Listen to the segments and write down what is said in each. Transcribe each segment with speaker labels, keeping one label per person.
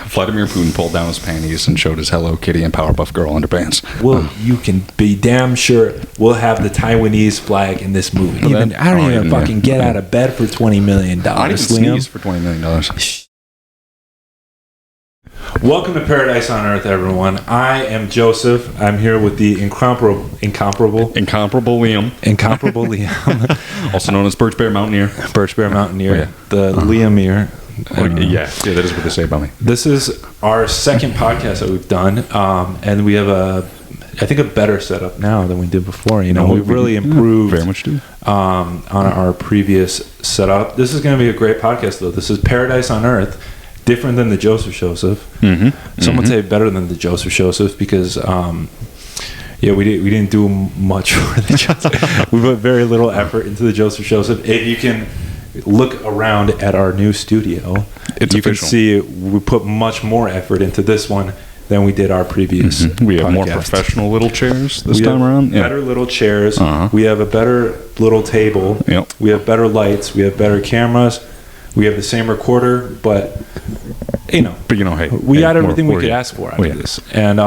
Speaker 1: Vladimir Putin pulled down his panties and showed his Hello Kitty and Powerpuff Girl underpants.
Speaker 2: Well, you can be damn sure we'll have the Taiwanese flag in this movie. I don't even fucking get out of bed for $20 million.
Speaker 1: I didn't sneeze for $20 million.
Speaker 2: Welcome to Paradise on Earth, everyone. I am Joseph. I'm here with the incomparable
Speaker 1: Liam.
Speaker 2: Also
Speaker 1: known as Birch Bear Mountaineer.
Speaker 2: The Liamir.
Speaker 1: Yeah, that is what they say about me.
Speaker 2: This is our second podcast that we've done, and we have I think a better setup now than we did before. We've really improved
Speaker 1: very much
Speaker 2: on our previous setup. This is going to be a great podcast, though. This is Paradise on Earth. Different than the Joseph. Some would say better than the Joseph because, we didn't do much for the Joseph. We put very little effort into the Joseph. If you can look around at our new studio, you can see we put much more effort into this one than we did our previous
Speaker 1: We have
Speaker 2: podcast.
Speaker 1: more professional little chairs this time around.
Speaker 2: Better little chairs. We have a better little table.
Speaker 1: Yep.
Speaker 2: We have better lights. We have better cameras. We have the same recorder, but hey, we got everything we could ask for out of this, and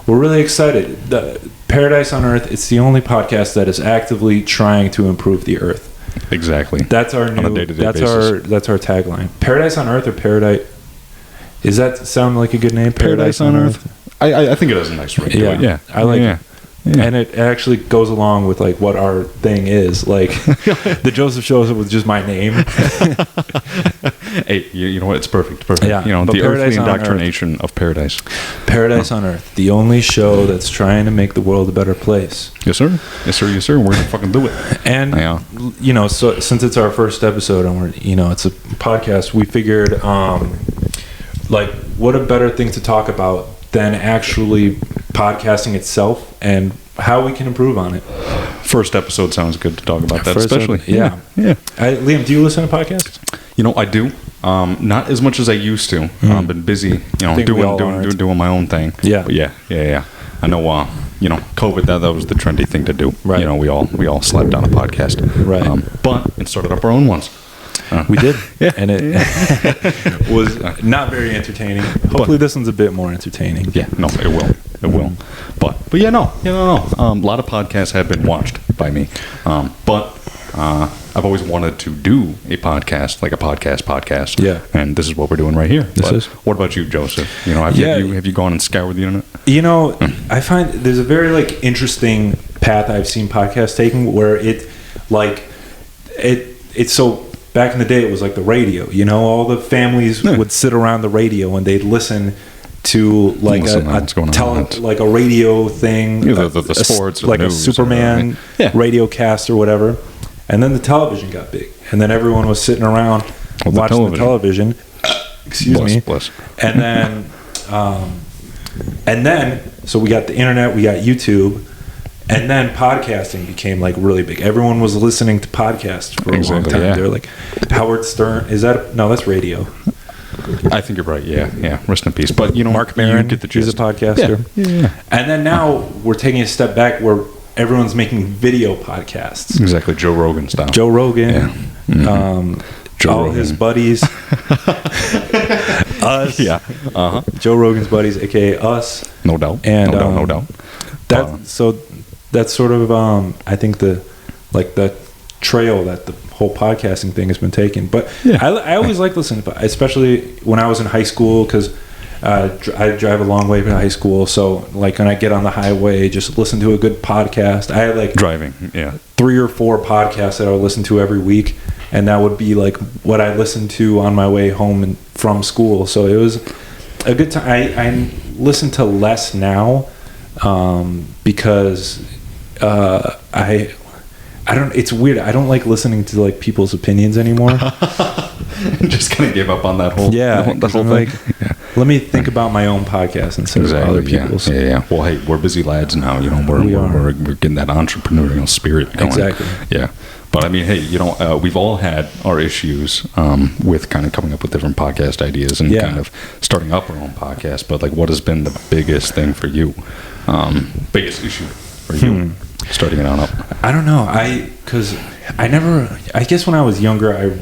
Speaker 2: we're really excited. The Paradise on Earth. It's the only podcast that is actively trying to improve the Earth.
Speaker 1: Exactly.
Speaker 2: That's our new.
Speaker 1: On a day-to-day basis.
Speaker 2: That's our tagline. Paradise on Earth or Paradise. Does that sound like a good name?
Speaker 1: Paradise on Earth. I think it has a nice ring.
Speaker 2: Yeah, I like it. Yeah. And it actually goes along with like what our thing is. Like the Joseph shows up with just my name.
Speaker 1: Hey, you know what? It's perfect.
Speaker 2: Yeah,
Speaker 1: the earthly indoctrination of Paradise.
Speaker 2: Paradise on Earth, the only show that's trying to make the world a better place.
Speaker 1: Yes, sir. We're gonna fucking do it.
Speaker 2: And so since it's our first episode and we're it's a podcast, we figured what a better thing to talk about than actually podcasting itself and how we can improve on it.
Speaker 1: First episode sounds good to talk about that, especially.
Speaker 2: Yeah. Liam, do you listen to podcasts?
Speaker 1: I do. Not as much as I used to. I've been busy, doing my own thing.
Speaker 2: Yeah.
Speaker 1: But yeah. I know. COVID. That was the trendy thing to do.
Speaker 2: Right.
Speaker 1: We all slapped down a podcast.
Speaker 2: Right.
Speaker 1: But started up our own ones.
Speaker 2: We did, and it was not very entertaining. Hopefully, this one's a bit more entertaining.
Speaker 1: Yeah, no, it will. But no. A lot of podcasts have been watched by me, but I've always wanted to do a podcast, like a podcast.
Speaker 2: Yeah,
Speaker 1: and this is what we're doing right here. What about you, Joseph? Have you gone and scoured the internet?
Speaker 2: I find there's a very interesting path I've seen podcasts taking where it's so. Back in the day, it was like the radio. All the families would sit around the radio and they'd listen to a radio thing,
Speaker 1: the sports,
Speaker 2: like a Superman radio cast or whatever. And then the television got big, and then everyone was sitting around watching the television. Excuse me.
Speaker 1: Bless.
Speaker 2: And then, so we got the internet, we got YouTube. And then podcasting became really big. Everyone was listening to podcasts for a long time. Yeah. They're like, Howard Stern. That's radio.
Speaker 1: I think you're right. Yeah. Rest in peace. But
Speaker 2: Mark Maron,
Speaker 1: you get the gist.
Speaker 2: He's a podcaster.
Speaker 1: Yeah.
Speaker 2: And then now we're taking a step back where everyone's making video podcasts.
Speaker 1: Exactly, Joe Rogan style.
Speaker 2: Joe Rogan.
Speaker 1: Yeah.
Speaker 2: Joe Rogan. His buddies. Us.
Speaker 1: Yeah.
Speaker 2: Joe Rogan's buddies, aka us.
Speaker 1: No doubt.
Speaker 2: And
Speaker 1: no doubt.
Speaker 2: That's sort of I think the trail that the whole podcasting thing has been taken. But I always like listening to, especially when I was in high school, because I drive a long way to high school. So when I get on the highway, just listen to a good podcast. I had
Speaker 1: driving,
Speaker 2: 3 or 4 podcasts that I would listen to every week, and that would be what I listened to on my way home and from school. So it was a good time. I listen to less now because I don't. It's weird. I don't like listening to people's opinions anymore.
Speaker 1: Just kind of give up on that whole the whole thing.
Speaker 2: Let me think about my own podcast instead of other people's.
Speaker 1: Yeah. Well, hey, we're busy lads now. We're getting that entrepreneurial spirit going.
Speaker 2: Exactly.
Speaker 1: Yeah. But I mean, hey, we've all had our issues with kind of coming up with different podcast ideas and kind of starting up our own podcast. But what has been the biggest thing for you? Biggest issue for you starting it on up?
Speaker 2: I don't know. I guess when I was younger, I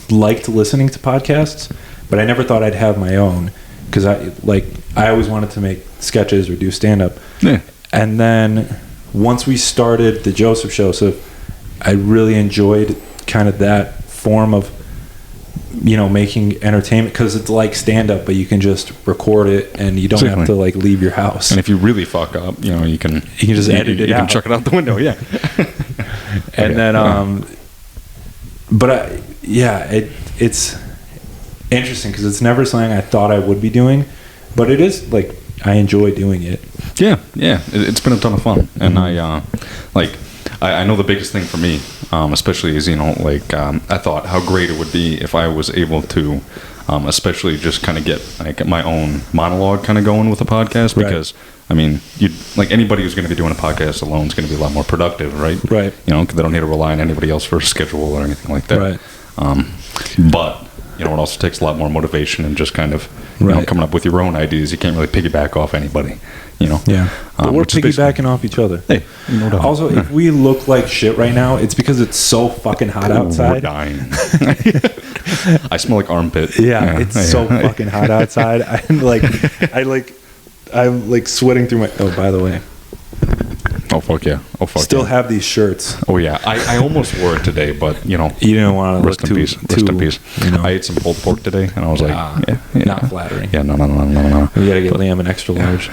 Speaker 2: liked listening to podcasts but I never thought I'd have my own because I always wanted to make sketches or do stand-up.
Speaker 1: Yeah.
Speaker 2: And then once we started the Joseph Show, so I really enjoyed kind of that form of, you know, making entertainment, because it's like stand-up, but you can just record it and you don't have to like leave your house.
Speaker 1: And if you really fuck up, you know, you can
Speaker 2: just edit it out.
Speaker 1: You can chuck it out the window, yeah.
Speaker 2: And then, it's interesting because it's never something I thought I would be doing, but it is like I enjoy doing it.
Speaker 1: Yeah, it's been a ton of fun, and I know the biggest thing for me, especially is, you know, like I thought how great it would be if I was able to, especially just kind of get like my own monologue kind of going with the podcast, because I mean, like anybody who's going to be doing a podcast alone is going to be a lot more productive, right?
Speaker 2: Right.
Speaker 1: You know, because they don't need to rely on anybody else for a schedule or anything like that.
Speaker 2: Right.
Speaker 1: But you know, it also takes a lot more motivation and just kind of, you know, coming up with your own ideas. You can't really piggyback off anybody, you know.
Speaker 2: Yeah. But we're piggybacking off each other.
Speaker 1: Hey, no doubt.
Speaker 2: Also, if we look like shit right now, it's because it's so fucking hot outside.
Speaker 1: We're dying. I smell like armpit.
Speaker 2: Yeah, it's so fucking hot outside. I'm like sweating through my. Oh, by the way.
Speaker 1: Oh fuck yeah! Oh fuck.
Speaker 2: Still have these shirts.
Speaker 1: Oh yeah, I almost wore it today, but you know,
Speaker 2: you didn't want to look too.
Speaker 1: Rest in peace. You know. I ate some pulled pork today, and I was like,
Speaker 2: not flattering.
Speaker 1: Yeah, no.
Speaker 2: We gotta get Liam an extra large.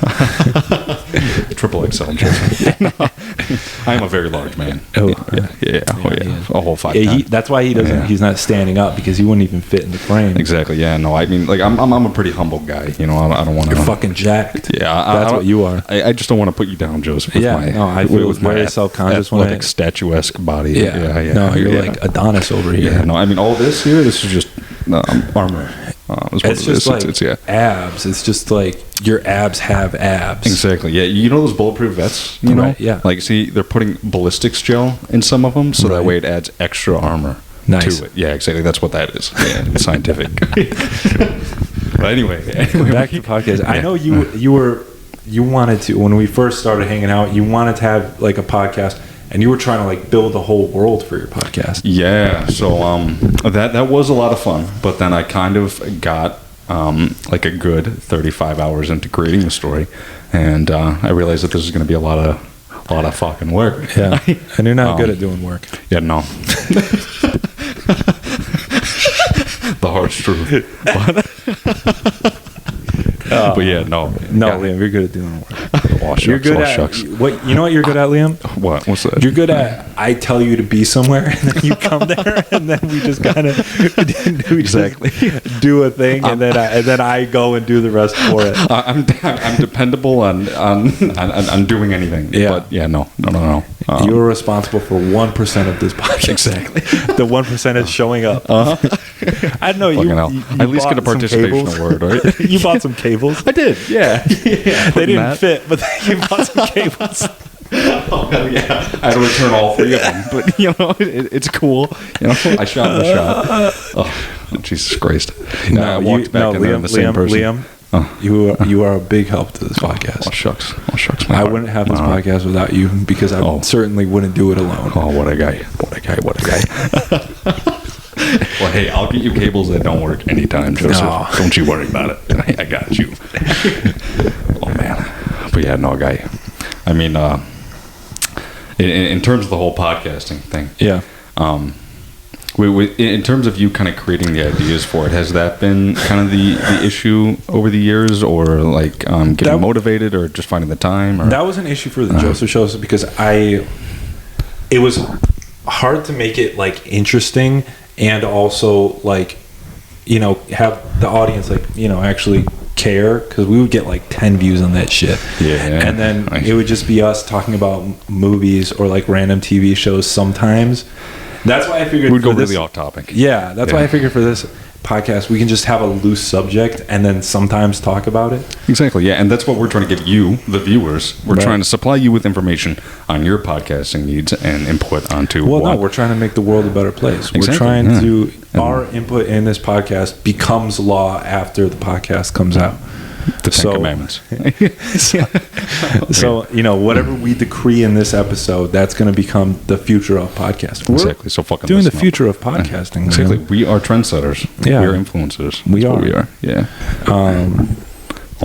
Speaker 1: Triple XL, I am a very large man.
Speaker 2: Oh
Speaker 1: yeah. A whole 5.
Speaker 2: Yeah, that's why he doesn't. Yeah. He's not standing up, because he wouldn't even fit in the frame.
Speaker 1: Exactly. Yeah. No. I mean, like I'm a pretty humble guy. You know, I don't want to.
Speaker 2: You're fucking jacked.
Speaker 1: Yeah.
Speaker 2: That's what you are.
Speaker 1: I just don't want to put you down, Joseph. With
Speaker 2: I feel very self-conscious when
Speaker 1: I statuesque body.
Speaker 2: Yeah. No, you're like Adonis over here.
Speaker 1: Yeah. No, I mean all this here. This is just armor.
Speaker 2: It's just like abs. It's just like your abs have abs.
Speaker 1: Exactly. Yeah. You know those bulletproof vests? You know?
Speaker 2: Right, yeah.
Speaker 1: Like, see, they're putting ballistics gel in some of them, so that way it adds extra armor to it. Yeah, exactly. That's what that is. Yeah, it's scientific. But anyway,
Speaker 2: back to the podcast. Yeah. I know you wanted to, when we first started hanging out, you wanted to have like a podcast, and you were trying to like build a whole world for your podcast.
Speaker 1: Yeah, so that was a lot of fun, but then I kind of got like a good 35 hours into creating the story, and I realized that this is going to be a lot of fucking work.
Speaker 2: Yeah, and you're not good at doing work.
Speaker 1: Yeah, no. The harsh truth. But yeah, no,
Speaker 2: Liam, you're good at doing work.
Speaker 1: You're good at
Speaker 2: what? You know what you're good at, Liam?
Speaker 1: What? What's that?
Speaker 2: You're good at. I tell you to be somewhere, and then you come there, and then we just kind of do a thing, and then I go and do the rest for it.
Speaker 1: I'm dependable on doing anything. Yeah, but yeah, no.
Speaker 2: You're responsible for 1% of this podcast.
Speaker 1: Exactly.
Speaker 2: The 1% is showing up. I don't know. You
Speaker 1: at least get a participation award, right?
Speaker 2: You bought some cables.
Speaker 1: I did. Yeah.
Speaker 2: They didn't fit, but you bought some cables.
Speaker 1: Oh yeah, I had to return all 3 of them, but you know it's cool. You know, I shot the shot. Oh, Jesus Christ! I walked back in there, I'm the same person.
Speaker 2: Liam, you are a big help to this podcast.
Speaker 1: Oh shucks!
Speaker 2: I wouldn't have this podcast without you, because I certainly wouldn't do it alone.
Speaker 1: Oh, what a guy! Well, hey, I'll get you cables that don't work anytime, Joseph. No. Don't you worry about it. I got you. Oh man, but yeah, no, guy. I mean, in terms of the whole podcasting thing,
Speaker 2: yeah.
Speaker 1: In terms of you kind of creating the ideas for it, has that been kind of the issue over the years, or like getting motivated, or just finding the time? Or?
Speaker 2: That was an issue for the Joseph shows, because it was hard to make it like interesting, and also like, you know, have the audience like, you know, actually care, because we would get like 10 views on that shit.
Speaker 1: Yeah.
Speaker 2: And then it would just be us talking about movies or like random TV shows sometimes. That's why I figured
Speaker 1: we'd go really off topic.
Speaker 2: Yeah, that's why I figured for this podcast we can just have a loose subject and then sometimes talk about it.
Speaker 1: Exactly. Yeah, and that's what we're trying to give you, the viewers. We're trying to supply you with information on your podcasting needs and input onto.
Speaker 2: We're trying to make the world a better place.
Speaker 1: Exactly.
Speaker 2: We're trying to. Our input in this podcast becomes law after the podcast comes out.
Speaker 1: The Ten Commandments.
Speaker 2: So, whatever we decree in this episode, that's going to become the future of podcasting.
Speaker 1: Exactly. So fucking
Speaker 2: doing the future of podcasting.
Speaker 1: Exactly. We are trendsetters.
Speaker 2: Yeah.
Speaker 1: We are influencers.
Speaker 2: We are.
Speaker 1: What we are. Yeah.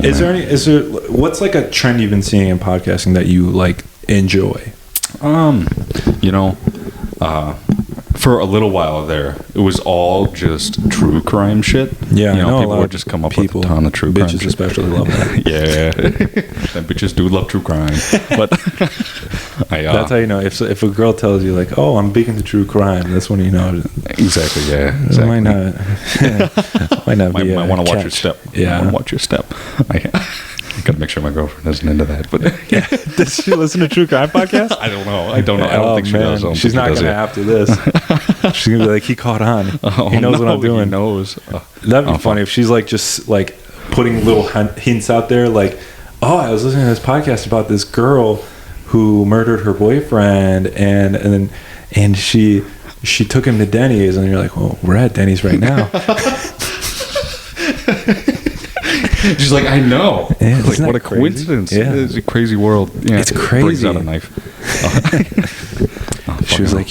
Speaker 2: Is there what's like a trend you've been seeing in podcasting that you like enjoy?
Speaker 1: For a little while there, it was all just true crime shit.
Speaker 2: Yeah,
Speaker 1: people would just come up with a ton of true crime shit.
Speaker 2: Bitches especially love that.
Speaker 1: Yeah, and bitches do love true crime. But
Speaker 2: that's how you know if a girl tells you like, "Oh, I'm big into true crime," that's when you know.
Speaker 1: Exactly. Yeah. Exactly.
Speaker 2: Might not be.
Speaker 1: Might want to watch your step.
Speaker 2: Yeah.
Speaker 1: Want to watch your step. I gotta make sure my girlfriend isn't into that. But
Speaker 2: yeah, does she listen to true crime podcasts?
Speaker 1: I don't know. I don't think she does.
Speaker 2: She's not gonna after this. She's gonna be like, he caught on. He knows what I'm doing.
Speaker 1: He knows.
Speaker 2: That'd be funny if she's like just like putting little hints out there, like, oh, I was listening to this podcast about this girl who murdered her boyfriend, and she took him to Denny's, and you're like, well, we're at Denny's right now.
Speaker 1: She's like, I know.
Speaker 2: Yeah,
Speaker 1: like, what a coincidence.
Speaker 2: Yeah.
Speaker 1: It's a crazy world. Yeah,
Speaker 2: it's crazy.
Speaker 1: Brings out a knife.
Speaker 2: She was like,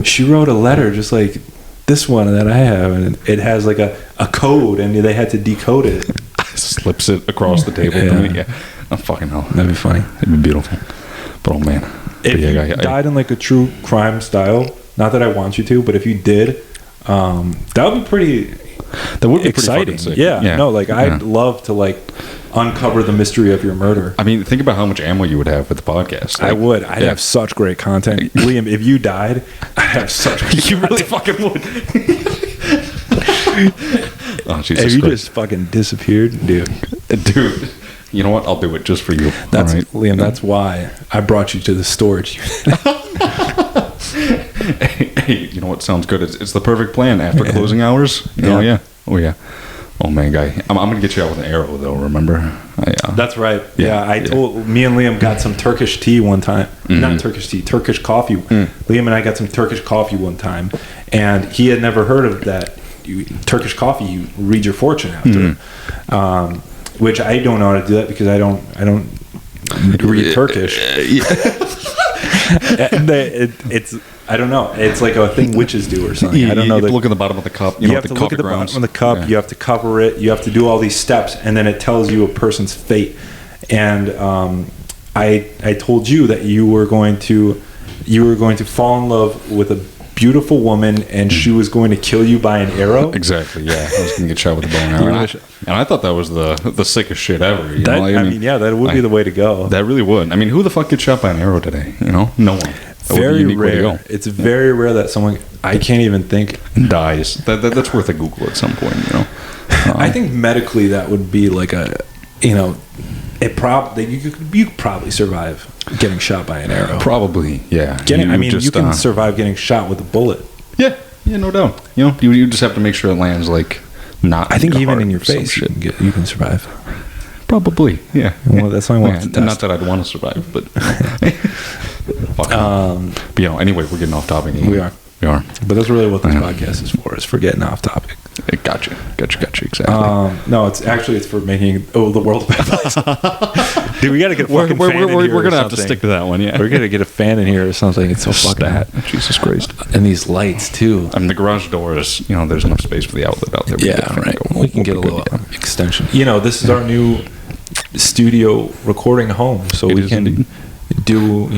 Speaker 2: she wrote a letter just like this one that I have, and it has like a code, and they had to decode it.
Speaker 1: Slips it across the table. Yeah. Oh, fucking hell.
Speaker 2: That'd be funny.
Speaker 1: It'd be beautiful. But oh man.
Speaker 2: If you died in like a true crime style, not that I want you to, but if you did, that would be pretty...
Speaker 1: That would be
Speaker 2: exciting.
Speaker 1: Pretty
Speaker 2: Yeah. No, like I'd love to like uncover the mystery of your murder.
Speaker 1: I mean, think about how much ammo you would have with the podcast.
Speaker 2: Like, I would. I'd have such great content. Liam, if you died, I'd have such great
Speaker 1: You really fucking would. Oh, Jesus
Speaker 2: if you
Speaker 1: Christ.
Speaker 2: just fucking disappeared, dude,
Speaker 1: you know what? I'll do it just for you.
Speaker 2: That's
Speaker 1: right?
Speaker 2: Liam. That's why I brought you to the storage unit.
Speaker 1: Hey, you know what sounds good? It's the perfect plan after closing hours.
Speaker 2: Yeah.
Speaker 1: Oh yeah. Oh man, guy, I'm gonna get you out with an arrow though. Remember?
Speaker 2: That's right. Yeah, I told me and Liam got some Turkish tea one time.
Speaker 1: Mm-hmm.
Speaker 2: Not Turkish tea, Turkish coffee. Liam and I got some Turkish coffee one time, and he had never heard of that. Turkish coffee, you read your fortune after, which I don't know how to do that because I don't read Turkish. It's I don't know. It's like a thing witches do or something. I don't know.
Speaker 1: You have to look at the bottom of the cup.
Speaker 2: You have to look at the bottom of the cup. Yeah. You have to cover it. You have to do all these steps, and then it tells you a person's fate. And I told you that you were going to fall in love with a beautiful woman, and she was going to kill you by an arrow.
Speaker 1: Exactly. Yeah, I was going to get shot with a bow and arrow, and I thought that was the sickest shit ever.
Speaker 2: That would be the way to go.
Speaker 1: That really would. I mean, who the fuck gets shot by an arrow today? No one.
Speaker 2: Very rare. It's very rare that someone, I can't even think,
Speaker 1: dies. That's worth a Google at some point.
Speaker 2: I think medically that would be like a, you could probably survive getting shot by an arrow.
Speaker 1: Probably, yeah.
Speaker 2: You can survive getting shot with a bullet.
Speaker 1: Yeah, no doubt. You just have to make sure it lands like not.
Speaker 2: I think even in your face, you can survive.
Speaker 1: Probably, yeah.
Speaker 2: Well, that's why I want to test.
Speaker 1: Not that I'd want to survive, but. But anyway, we're getting off topic.
Speaker 2: We are. But that's really what this podcast is for getting off topic.
Speaker 1: Gotcha, exactly.
Speaker 2: No, it's for making the world a better place. Dude, we got to get a fucking fan in here.
Speaker 1: We're going to have to stick to that one, yeah.
Speaker 2: We're going to get a fan in here or something. It's so fucking hot.
Speaker 1: Jesus Christ.
Speaker 2: And these lights, too.
Speaker 1: I mean, the garage doors, there's enough space for the outlet out there.
Speaker 2: We can get a little extension. This is our new studio recording home, so we can do,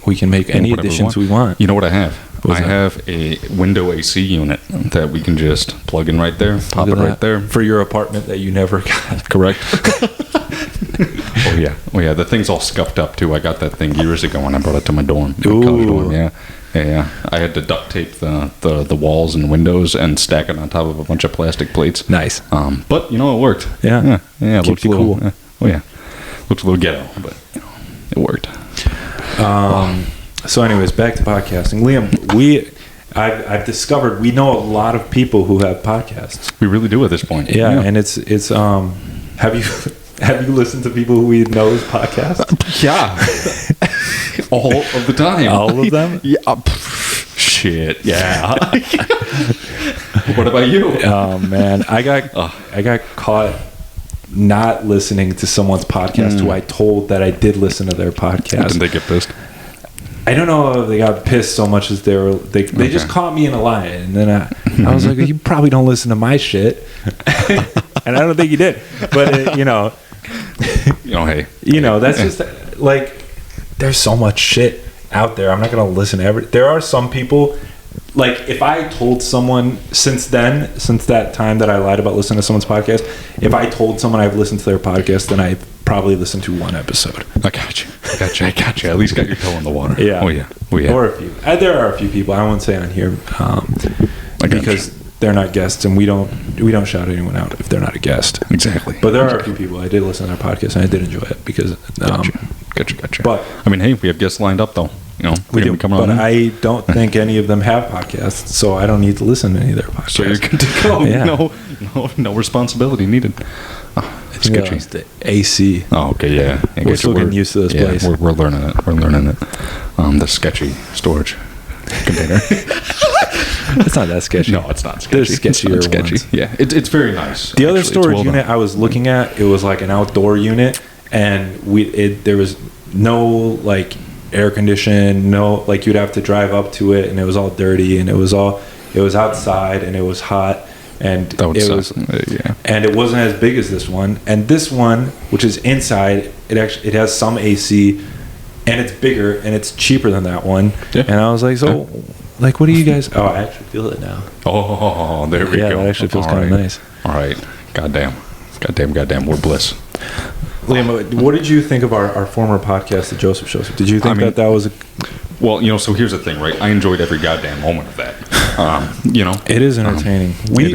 Speaker 2: we can make any additions we want.
Speaker 1: You know what I have? I have a window AC unit that we can just plug in right there, pop it right there.
Speaker 2: For your apartment that you never got.
Speaker 1: Correct. Oh yeah. The thing's all scuffed up too. I got that thing years ago when I brought it to my dorm. College dorm. Yeah. I had to duct tape the walls and windows and stack it on top of a bunch of plastic plates.
Speaker 2: Nice.
Speaker 1: But it worked.
Speaker 2: Yeah.
Speaker 1: It
Speaker 2: looked cool.
Speaker 1: Looked a little ghetto, but it worked.
Speaker 2: So anyways, back to podcasting. Liam, I've discovered we know a lot of people who have podcasts.
Speaker 1: We really do at this point.
Speaker 2: Yeah. And it's have you listened to people who we know's podcasts?
Speaker 1: Yeah. All of the time.
Speaker 2: All of them?
Speaker 1: Yeah. Shit. Yeah. What about you?
Speaker 2: Oh man, I got caught not listening to someone's podcast who I told that I did listen to their podcast.
Speaker 1: Didn't they get pissed?
Speaker 2: I don't know if they got pissed so much as they just caught me in a lie, and then I was like, you probably don't listen to my shit, and I don't think you did, but
Speaker 1: hey,
Speaker 2: that's just like, there's so much shit out there. I'm not gonna listen to there are some people, like, if I told someone since that time that I lied about listening to someone's podcast, if I told someone I've listened to their podcast, then I've probably listened to one episode.
Speaker 1: I got you. At least got your toe in the water.
Speaker 2: Yeah.
Speaker 1: Oh yeah.
Speaker 2: Or a few. There are a few people I won't say on here because they're not guests, and we don't shout anyone out if they're not a guest.
Speaker 1: Exactly.
Speaker 2: But there are a few people I did listen to their podcast, and I did enjoy it because.
Speaker 1: Gotcha.
Speaker 2: But
Speaker 1: I mean, hey, we have guests lined up though.
Speaker 2: We do, but I don't think any of them have podcasts, so I don't need to listen to any of their podcasts.
Speaker 1: So you're good to go. Yeah. No responsibility needed. It's sketchy.
Speaker 2: It's the AC.
Speaker 1: Oh, okay, yeah.
Speaker 2: We're still getting used to this place.
Speaker 1: We're learning it. The sketchy storage container.
Speaker 2: It's not that sketchy.
Speaker 1: No, it's not sketchy.
Speaker 2: There's sketchier ones.
Speaker 1: Yeah, it's very nice.
Speaker 2: The other storage unit I was looking at, it was like an outdoor unit, and there was no like air condition, no, like you'd have to drive up to it, and it was all dirty, and it was outside, and it was hot, and and it wasn't as big as this one. And this one, which is inside, it has some AC, and it's bigger, and it's cheaper than that one. Yeah. And I was like, like, what do you guys? Oh, I actually feel it now.
Speaker 1: Oh, there we go.
Speaker 2: Yeah, it actually feels kind of nice.
Speaker 1: All right, goddamn, we're bliss.
Speaker 2: Liam, what did you think of our former podcast, The Joseph Show? Did you think that was a...
Speaker 1: Well, so here's the thing, right? I enjoyed every goddamn moment of that.
Speaker 2: It is entertaining. We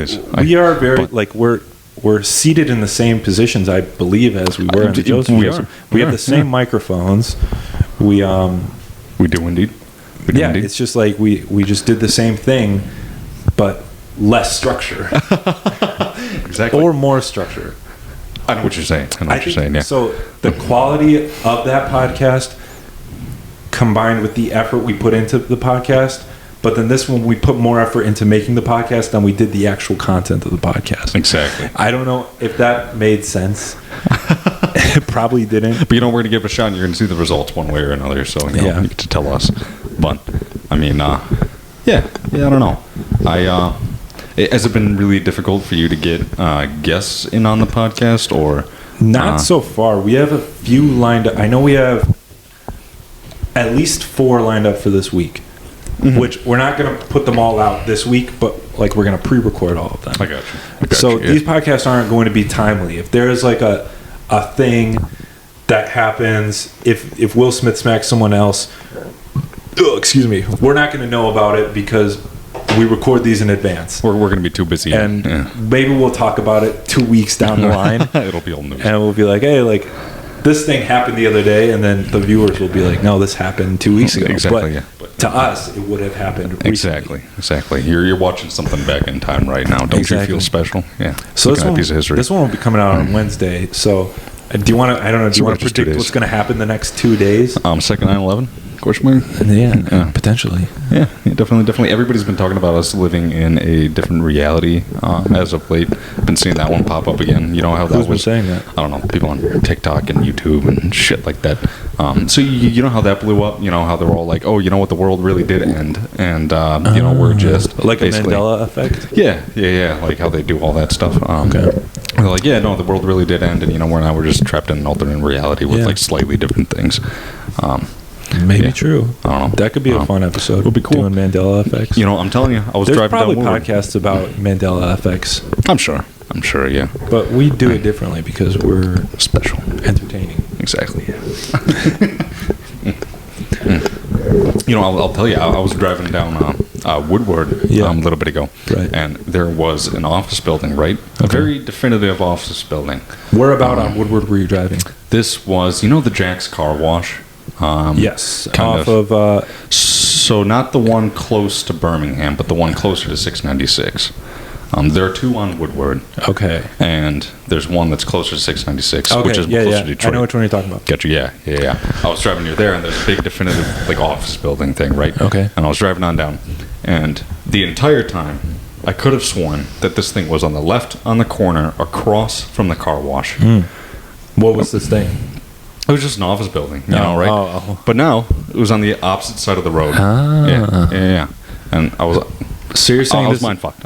Speaker 2: are very, we're seated in the same positions, I believe, as we were in The Joseph Show. We have the same microphones. We
Speaker 1: do indeed.
Speaker 2: It's just like we just did the same thing, but less structure.
Speaker 1: Exactly.
Speaker 2: Or more structure.
Speaker 1: I know what you're saying. Yeah.
Speaker 2: So the quality of that podcast combined with the effort we put into the podcast, but then this one we put more effort into making the podcast than we did the actual content of the podcast.
Speaker 1: Exactly.
Speaker 2: I don't know if that made sense. It probably didn't.
Speaker 1: But we're going to give it a shot, and you're going to see the results one way or another. So you get to tell us. But I mean, I don't know. Has it been really difficult for you to get guests in on the podcast, or
Speaker 2: not so far? We have a few lined up. I know we have at least 4 lined up for this week, which we're not going to put them all out this week, but like we're going to pre-record all of them.
Speaker 1: I got you.
Speaker 2: So these podcasts aren't going to be timely. If there's like a thing that happens, if Will Smith smacks someone else, excuse me, we're not going to know about it because we record these in advance.
Speaker 1: We're going to be too busy.
Speaker 2: And maybe we'll talk about it 2 weeks down the line.
Speaker 1: It'll be old news.
Speaker 2: And we'll be like, hey, like, this thing happened the other day. And then the viewers will be like, no, this happened 2 weeks ago.
Speaker 1: Exactly,
Speaker 2: but to us, it would have happened recently.
Speaker 1: Exactly. You're watching something back in time right now. Don't you feel special? Yeah.
Speaker 2: So this one will be coming out on Wednesday. So do you want to, I don't know, do you want to predict what's going to happen the next 2 days?
Speaker 1: Second 9/11? Question mark?
Speaker 2: Yeah, potentially.
Speaker 1: Yeah, definitely. Everybody's been talking about us living in a different reality as of late. Been seeing that one pop up again. You know how that
Speaker 2: Who's
Speaker 1: was
Speaker 2: been saying that?
Speaker 1: I don't know, people on TikTok and YouTube and shit like that. So you know how that blew up. You know how they were all like, "Oh, you know what? The world really did end," and we're just
Speaker 2: like a Mandela effect.
Speaker 1: Yeah. Like how they do all that stuff.
Speaker 2: Okay.
Speaker 1: They're like, yeah, no, the world really did end, and we're just trapped in an alternate reality with like slightly different things.
Speaker 2: Maybe true.
Speaker 1: I don't know.
Speaker 2: That could be a fun episode.
Speaker 1: Would be cool.
Speaker 2: Doing Mandela effects.
Speaker 1: I'm telling you, I was
Speaker 2: There's
Speaker 1: driving
Speaker 2: probably
Speaker 1: down
Speaker 2: podcasts about Mandela effects.
Speaker 1: I'm sure. Yeah.
Speaker 2: But we do it differently because we're
Speaker 1: special,
Speaker 2: entertaining.
Speaker 1: Exactly. I'll tell you, I was driving down Woodward a little bit ago,
Speaker 2: right.
Speaker 1: And there was an office building, right? A very definitive office building.
Speaker 2: Where about on Woodward were you driving?
Speaker 1: This was, the Jack's Car Wash.
Speaker 2: Yes, off of.
Speaker 1: So not the one close to Birmingham, but the one closer to 696. There are 2 on Woodward.
Speaker 2: Okay.
Speaker 1: And there's one that's closer to 696, which is closer to Detroit.
Speaker 2: I know which one you're talking about.
Speaker 1: Gotcha. Yeah. I was driving near there, and there's a big definitive office building thing, right?
Speaker 2: Okay.
Speaker 1: And I was driving on down, and the entire time I could have sworn that this thing was on the left, on the corner, across from the car wash.
Speaker 2: What was this thing?
Speaker 1: It was just an office building, you know, right?
Speaker 2: Oh.
Speaker 1: But now it was on the opposite side of the road. Yeah. And I was.
Speaker 2: So you're saying
Speaker 1: I was mind fucked.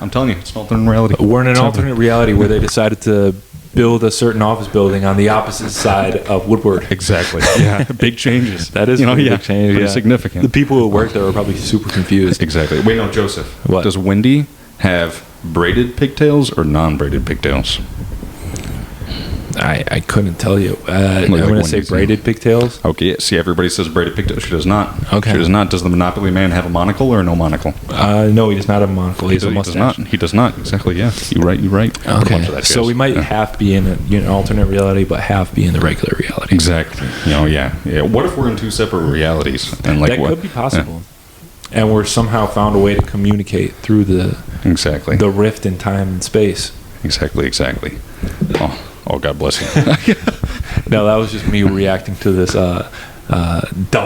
Speaker 1: I'm telling you, it's an alternate reality.
Speaker 2: We're in an alternate reality where they decided to build a certain office building on the opposite side of Woodward.
Speaker 1: Exactly. Yeah. Big changes.
Speaker 2: That is a big change.
Speaker 1: Pretty significant.
Speaker 2: The people who work there are probably super confused.
Speaker 1: Exactly. Wait, no, Joseph.
Speaker 2: What?
Speaker 1: Does Wendy have braided pigtails or non-braided pigtails?
Speaker 2: I couldn't tell you. I'm going to say braided pigtails.
Speaker 1: Okay, yeah. See, everybody says braided pigtails. She does not.
Speaker 2: Okay.
Speaker 1: She does not. Does the Monopoly man have a monocle or no monocle?
Speaker 2: No, he does not have a monocle. He has a mustache.
Speaker 1: He does not. Exactly, yeah. You're right.
Speaker 2: Okay. So we might half be in an alternate reality, but half be in the regular reality.
Speaker 1: Exactly. Yeah. What if we're in two separate realities? And like,
Speaker 2: that could be possible. Yeah. And we're somehow found a way to communicate through the rift in time and space.
Speaker 1: Exactly. Oh, God bless you.
Speaker 2: No, that was just me reacting to this dumb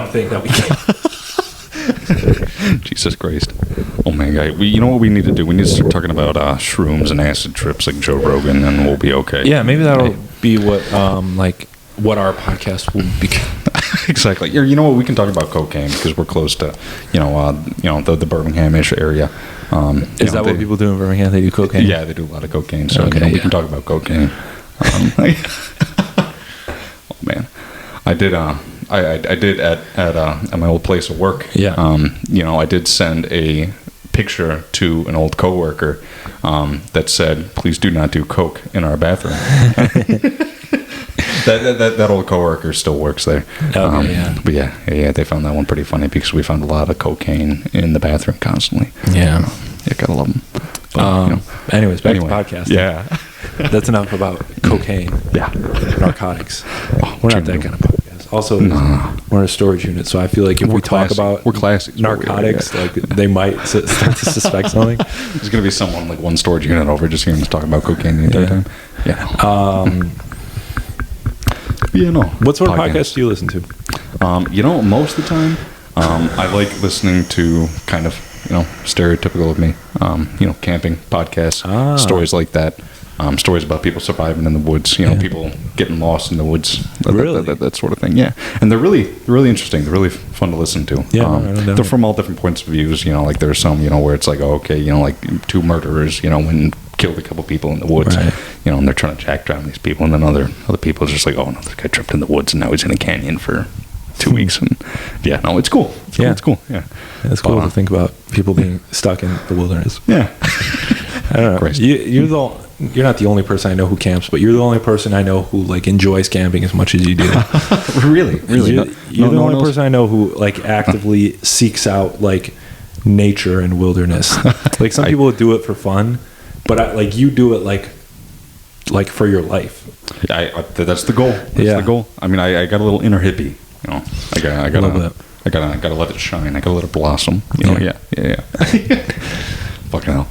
Speaker 2: thing that we get.
Speaker 1: Jesus Christ. Oh, man, guy. You know what we need to do? We need to start talking about shrooms and acid trips like Joe Rogan, and we'll be okay.
Speaker 2: Yeah, maybe that'll be what what our podcast will become.
Speaker 1: Exactly. You know what? We can talk about cocaine because we're close to, the Birmingham-ish area.
Speaker 2: Is that what people do in Birmingham? They do cocaine?
Speaker 1: Yeah, they do a lot of cocaine. So we can talk about cocaine. Oh man, I did. I did at my old place of work.
Speaker 2: Yeah.
Speaker 1: I did send a picture to an old coworker that said, "Please do not do coke in our bathroom." That old coworker still works there.
Speaker 2: Yeah.
Speaker 1: But yeah, they found that one pretty funny because we found a lot of cocaine in the bathroom constantly.
Speaker 2: Yeah.
Speaker 1: Gotta love them. But,
Speaker 2: anyways, back to podcasting.
Speaker 1: Yeah.
Speaker 2: That's enough about cocaine.
Speaker 1: Yeah.
Speaker 2: Narcotics. We're not that kind of podcast. Also, we're in a storage unit, so I feel like if we talk about narcotics, like they might start to suspect something.
Speaker 1: There's going to be someone like one storage unit over just hearing us talk about cocaine the entire time. Yeah.
Speaker 2: What sort of podcast do you listen to?
Speaker 1: Most of the time, I like listening to kind of, stereotypical of me, camping podcasts, stories like that, stories about people surviving in the woods, people getting lost in the woods, that sort of thing. Yeah, and they're really interesting. They're really fun to listen to.
Speaker 2: Yeah,
Speaker 1: they're from all different points of views. Like there's some, where it's like, like two murderers, when killed a couple people in the woods,
Speaker 2: right.
Speaker 1: And they're trying to track down these people, and then other people are just like, oh no, this guy tripped in the woods and now he's in a canyon for 2 weeks, and it's cool. It's cool. Yeah,
Speaker 2: it's cool to think about people being stuck in the wilderness.
Speaker 1: Yeah,
Speaker 2: I don't know. You're not the only person I know who camps, but you're the only person I know who enjoys camping as much as you do.
Speaker 1: Really?
Speaker 2: You're the only person I know who actively seeks out nature and wilderness. Some people do it for fun, but you do it for your life.
Speaker 1: That's the goal. That's the goal. I mean, I got a little inner hippie. I gotta let it shine. I gotta let it blossom. Yeah. Fucking hell.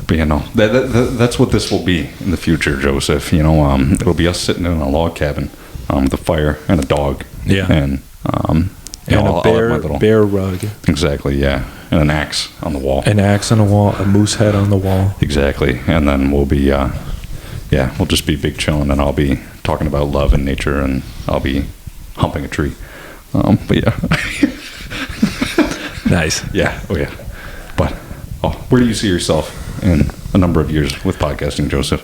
Speaker 1: But that's what this will be in the future, Joseph. It'll be us sitting in a log cabin, with a fire and a dog.
Speaker 2: Yeah.
Speaker 1: And
Speaker 2: a bear rug.
Speaker 1: Exactly. Yeah. And an axe on the wall.
Speaker 2: An axe on the wall. A moose head on the wall.
Speaker 1: Exactly. And then we'll be, we'll just be big chilling, and I'll be talking about love and nature, and I'll be humping a tree. But yeah.
Speaker 2: Nice.
Speaker 1: Yeah. Oh yeah. But where do you see yourself in a number of years with podcasting, Joseph?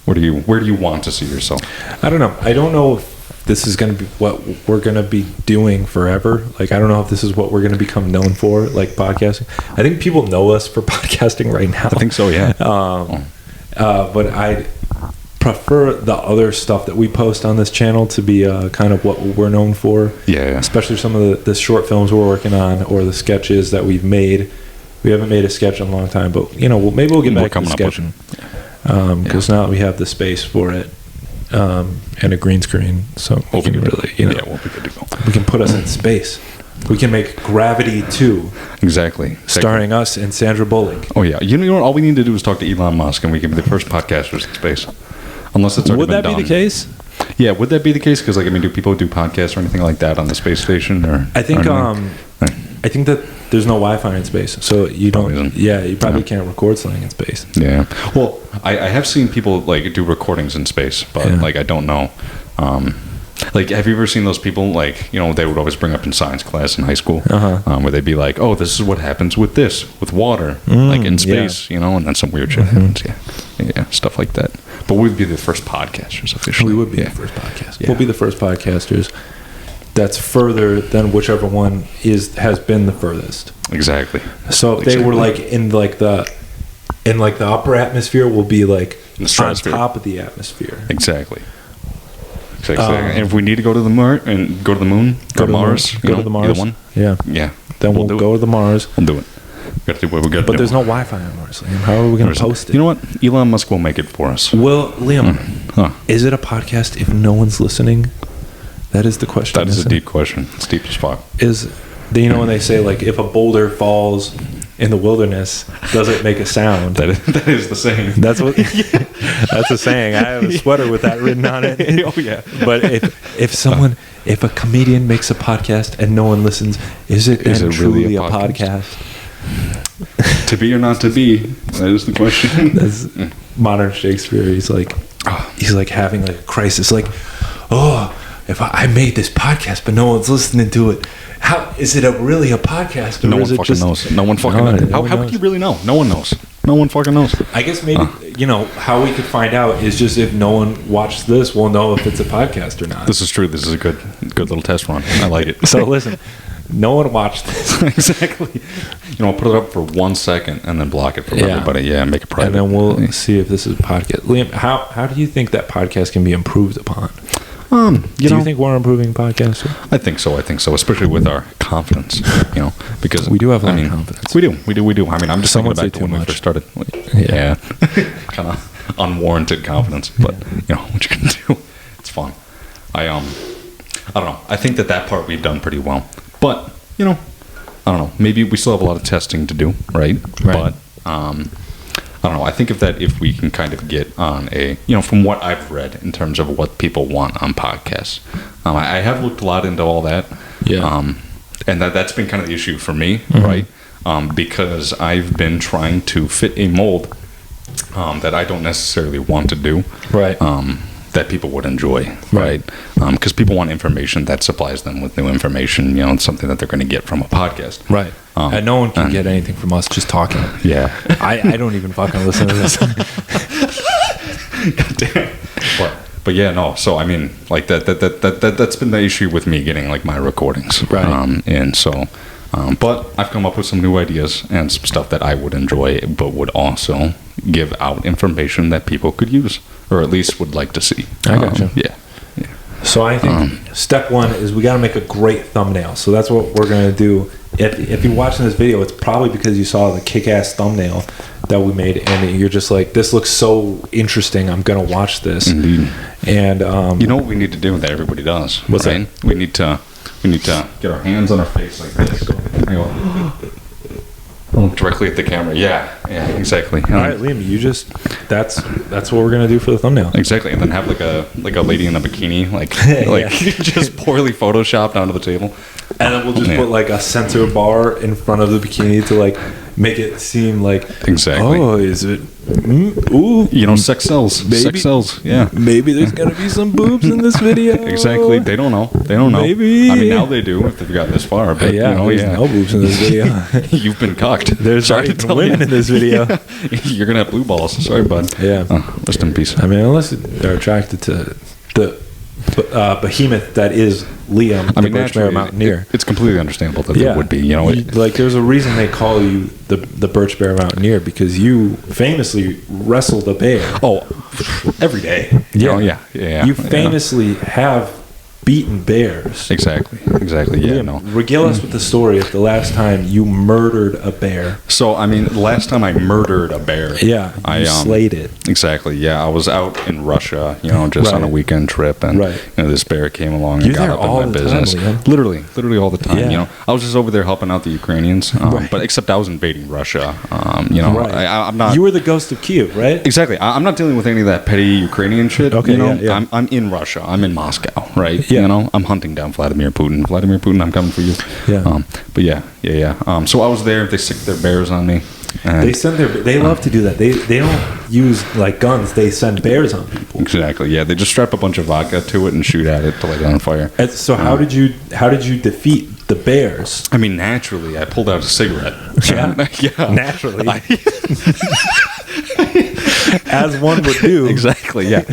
Speaker 1: Where do you want to see yourself?
Speaker 2: I don't know. I don't know if this is going to be what we're going to be doing forever. I don't know if this is what we're going to become known for, podcasting. I think people know us for podcasting right now.
Speaker 1: I think so, yeah.
Speaker 2: But I prefer the other stuff that we post on this channel to be kind of what we're known for.
Speaker 1: Yeah.
Speaker 2: Especially some of the short films we're working on, or the sketches that we've made. We haven't made a sketch in a long time, but maybe we'll get back to sketching. Because now we have the space for it, and a green screen, so we can really, we'll be good to go. We can put us in space. We can make Gravity 2.
Speaker 1: Exactly.
Speaker 2: Starring us and Sandra Bullock.
Speaker 1: Oh yeah. You know what? All we need to do is talk to Elon Musk, and we can be the first podcasters in space. Unless it's already been done.
Speaker 2: Would that be the case?
Speaker 1: Yeah, would that be the case? Because do people do podcasts or anything like that on the space station? Or
Speaker 2: I think that there's no Wi-Fi in space, so you don't.
Speaker 1: Probably isn't.
Speaker 2: Yeah, you probably can't record slang in space.
Speaker 1: Yeah. Well, I have seen people like do recordings in space, but like I don't know. Like, have you ever seen those people, like, you know, they would always bring up in science class in high school, where they'd be like, oh, this is what happens with this, with water, like in space, you know, and then some weird shit happens, yeah, stuff like that. But we'd be the first podcasters officially.
Speaker 2: We would be the first podcasters. We'll be the first podcasters that's further than whichever one has been the furthest.
Speaker 1: Exactly.
Speaker 2: So if they were like in the upper atmosphere, we'll be like on top of the atmosphere.
Speaker 1: Exactly. And if we need to go to the Mars, go to the Mars, either one.
Speaker 2: Yeah. Then we'll go to the Mars.
Speaker 1: We'll do it. We got to do what we got to do.
Speaker 2: But there's no Wi-Fi on Mars, Liam. How are we going to post it?
Speaker 1: You know what? Elon Musk will make it for us.
Speaker 2: Well, Liam, is it a podcast if no one's listening? That is the question.
Speaker 1: That is a deep question. It's deep as fuck.
Speaker 2: You know when they say, like, if a boulder falls in the wilderness, does it make a sound?
Speaker 1: That is the saying.
Speaker 2: That's what. That's a saying. I have a sweater with that written on it.
Speaker 1: Oh yeah.
Speaker 2: But if a comedian makes a podcast and no one listens, is it truly a podcast?
Speaker 1: To be or not to be? That is the question.
Speaker 2: That's modern Shakespeare. He's like having like a crisis. Like, oh, if I made this podcast but no one's listening to it, how is it really a podcast? Or
Speaker 1: No one
Speaker 2: is it
Speaker 1: fucking
Speaker 2: just,
Speaker 1: knows. No one fucking knows. How could you really know? No one knows. No one fucking knows.
Speaker 2: I guess maybe how we could find out is just if no one watched this, we'll know if it's a podcast or not.
Speaker 1: This is true. This is a good little test run. I like it.
Speaker 2: So listen, no one watched this.
Speaker 1: Exactly. You know, I'll put it up for 1 second and then block it from everybody. Yeah, make it private.
Speaker 2: And then we'll see if this is a podcast. Liam, how do you think that podcast can be improved upon? Do you think we're improving podcasting?
Speaker 1: I think so, especially with our confidence, because
Speaker 2: we do have a lot of confidence.
Speaker 1: We do. I mean, I'm just thinking back to when we first started. Yeah. Kind of unwarranted confidence, but, what you can do, it's fun. I don't know. I think that part we've done pretty well. But, I don't know. Maybe we still have a lot of testing to do, right? But, I don't know. I think if we can kind of get on from what I've read in terms of what people want on podcasts, I have looked a lot into all that. Yeah. And that's been kind of the issue for me, right? Because I've been trying to fit a mold that I don't necessarily want to do. Right. That people would enjoy, right? Because people want information that supplies them with new information. It's something that they're going to get from a podcast,
Speaker 2: right? And no one can get anything from us just talking.
Speaker 1: Yeah,
Speaker 2: I don't even fucking listen to this.
Speaker 1: God damn. But yeah, no. So I mean, like that's been the issue with me getting like my recordings, right? And so. But I've come up with some new ideas and some stuff that I would enjoy, but would also give out information that people could use, or at least would like to see.
Speaker 2: I gotcha.
Speaker 1: Yeah.
Speaker 2: So I think step one is we got to make a great thumbnail. So that's what we're going to do. If you're watching this video, it's probably because you saw the kick-ass thumbnail that we made, and you're just like, this looks so interesting. I'm going to watch this. Indeed. And
Speaker 1: you know what we need to do that everybody does?
Speaker 2: What's that?
Speaker 1: We need to get our hands on our face like this. Directly at the camera. Yeah, exactly.
Speaker 2: All right, Liam, that's what we're gonna do for the thumbnail.
Speaker 1: Exactly, and then have like a lady in a bikini, just poorly photoshopped onto the table.
Speaker 2: And then we'll just put like a censor bar in front of the bikini to like make it seem like
Speaker 1: exactly.
Speaker 2: Oh, is it? Ooh,
Speaker 1: sex sells. Maybe, sex sells. Yeah.
Speaker 2: Maybe there's gonna be some boobs in this video.
Speaker 1: Exactly. They don't know.
Speaker 2: Maybe.
Speaker 1: I mean, now they do if they've gotten this far. But
Speaker 2: there's no boobs in this video.
Speaker 1: You've been cocked.
Speaker 2: There's women in this video.
Speaker 1: You're gonna have blue balls. Sorry, bud.
Speaker 2: Yeah.
Speaker 1: Rest in peace.
Speaker 2: I mean, unless they're attracted to the behemoth that is Liam, the Birch Bear Mountaineer.
Speaker 1: It's completely understable that there would be.
Speaker 2: Like there's a reason they call you the Birch Bear Mountaineer, because you famously wrestled a bear.
Speaker 1: Oh, every day.
Speaker 2: Yeah. You famously have beaten bears.
Speaker 1: Exactly. Yeah.
Speaker 2: Liam, regale us with the story of the last time you murdered a bear.
Speaker 1: So, I mean, the last time I murdered a bear.
Speaker 2: Yeah, I slayed it.
Speaker 1: Exactly. Yeah, I was out in Russia, just on a weekend trip, and this bear came along and got up in my business. Literally all the time.
Speaker 2: Yeah.
Speaker 1: I was just over there helping out the Ukrainians, but except I was invading Russia. I'm not.
Speaker 2: You were the ghost of Kyiv, right?
Speaker 1: Exactly. I'm not dealing with any of that petty Ukrainian shit.
Speaker 2: Okay.
Speaker 1: I'm in Russia. I'm in Moscow, right?
Speaker 2: Yeah.
Speaker 1: You know, I'm hunting down Vladimir Putin. Vladimir Putin, I'm coming for you.
Speaker 2: Yeah.
Speaker 1: But yeah. So I was there. They sicked their bears on me.
Speaker 2: They love to do that. They don't use like guns. They send bears on people.
Speaker 1: Exactly. Yeah, they just strap a bunch of vodka to it and shoot at it to light it on fire.
Speaker 2: And so how did you defeat the bears?
Speaker 1: I mean, naturally, I pulled out a cigarette.
Speaker 2: Yeah. Naturally. As one would do.
Speaker 1: Exactly. Yeah.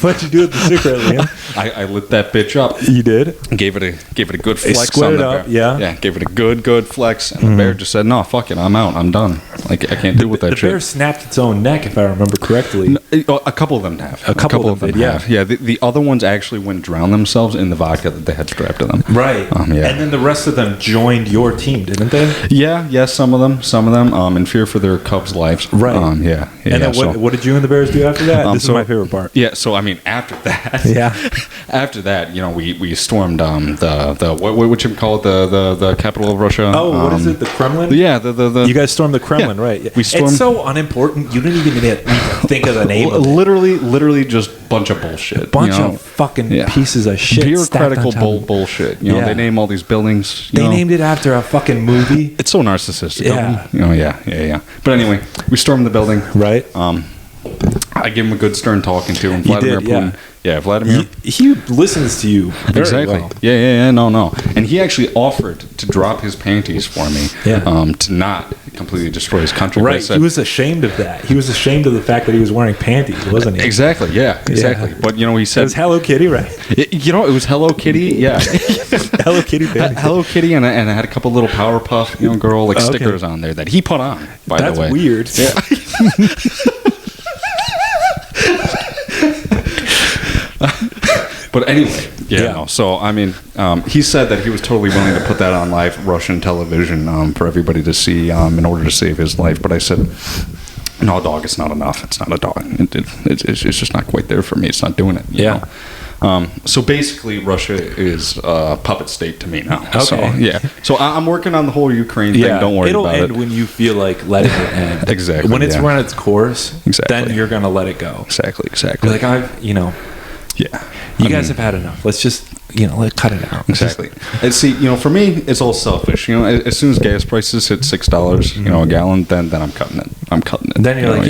Speaker 2: What'd you do with the cigarette, Liam?
Speaker 1: I lit that bitch up.
Speaker 2: You did?
Speaker 1: Gave it a good flex.
Speaker 2: Squared it up. Yeah.
Speaker 1: Yeah. Gave it a good flex, and the bear just said, "No, fuck it, I'm out. I'm done. Like I can't deal with that shit."
Speaker 2: The bear snapped its own neck, if I remember correctly.
Speaker 1: A couple of them have.
Speaker 2: A couple of them did. Yeah.
Speaker 1: Yeah. The other ones actually went and drowned themselves in the vodka that they had strapped to them.
Speaker 2: Right.
Speaker 1: Yeah.
Speaker 2: And then the rest of them joined your team, didn't they?
Speaker 1: Yeah. Some of them. In fear for their cubs' lives.
Speaker 2: Right.
Speaker 1: Yeah.
Speaker 2: And then what did you and the bears do after that? This is my favorite part.
Speaker 1: Yeah. So I mean, after that.
Speaker 2: Yeah.
Speaker 1: After that, you know, we stormed the what you call it, the capital of Russia.
Speaker 2: Oh, what is it? The Kremlin?
Speaker 1: Yeah. The
Speaker 2: you guys stormed the Kremlin, right?
Speaker 1: We stormed.
Speaker 2: It's so unimportant. You didn't even think of the name of it.
Speaker 1: Literally just bunch of bullshit.
Speaker 2: Bunch of fucking pieces of shit.
Speaker 1: Bureaucratical bullshit. You know, they name all these buildings.
Speaker 2: They named it after a fucking movie.
Speaker 1: It's so narcissistic.
Speaker 2: Yeah.
Speaker 1: You know, yeah. But anyway, we stormed the building.
Speaker 2: Right.
Speaker 1: I gave him a good stern talking to him.
Speaker 2: Vladimir
Speaker 1: Putin. Yeah, Vladimir.
Speaker 2: He listens to you very
Speaker 1: exactly.
Speaker 2: well.
Speaker 1: Yeah. No. And he actually offered to drop his panties for me.
Speaker 2: Yeah.
Speaker 1: To not completely destroy his country.
Speaker 2: Right. He was ashamed of that. He was ashamed of the fact that he was wearing panties, wasn't he?
Speaker 1: Exactly. Yeah. Exactly. Yeah. But you know, he said
Speaker 2: it was Hello Kitty, right?
Speaker 1: It was Hello Kitty. Yeah.
Speaker 2: Hello Kitty panties.
Speaker 1: Hello Kitty, and I had a couple little Powerpuff, girl stickers on there that he put on. By the way,
Speaker 2: that's weird.
Speaker 1: Yeah. But anyway, no. So I mean, he said that he was totally willing to put that on live Russian television for everybody to see in order to save his life. But I said, no, dog, it's not enough. It's not a dog. It's just not quite there for me. It's not doing it. You know? So basically, Russia is a puppet state to me now.
Speaker 2: Okay.
Speaker 1: So I'm working on the whole Ukraine thing. Don't worry about it.
Speaker 2: It'll end when you feel like letting it end.
Speaker 1: Exactly.
Speaker 2: When it's run its course, then you're gonna let it go.
Speaker 1: Exactly.
Speaker 2: Like you guys have had enough. Let's just, let's cut it out.
Speaker 1: Exactly. And see, for me, it's all selfish. As soon as gas prices hit $6, a gallon, then I'm cutting it.
Speaker 2: Then you're like,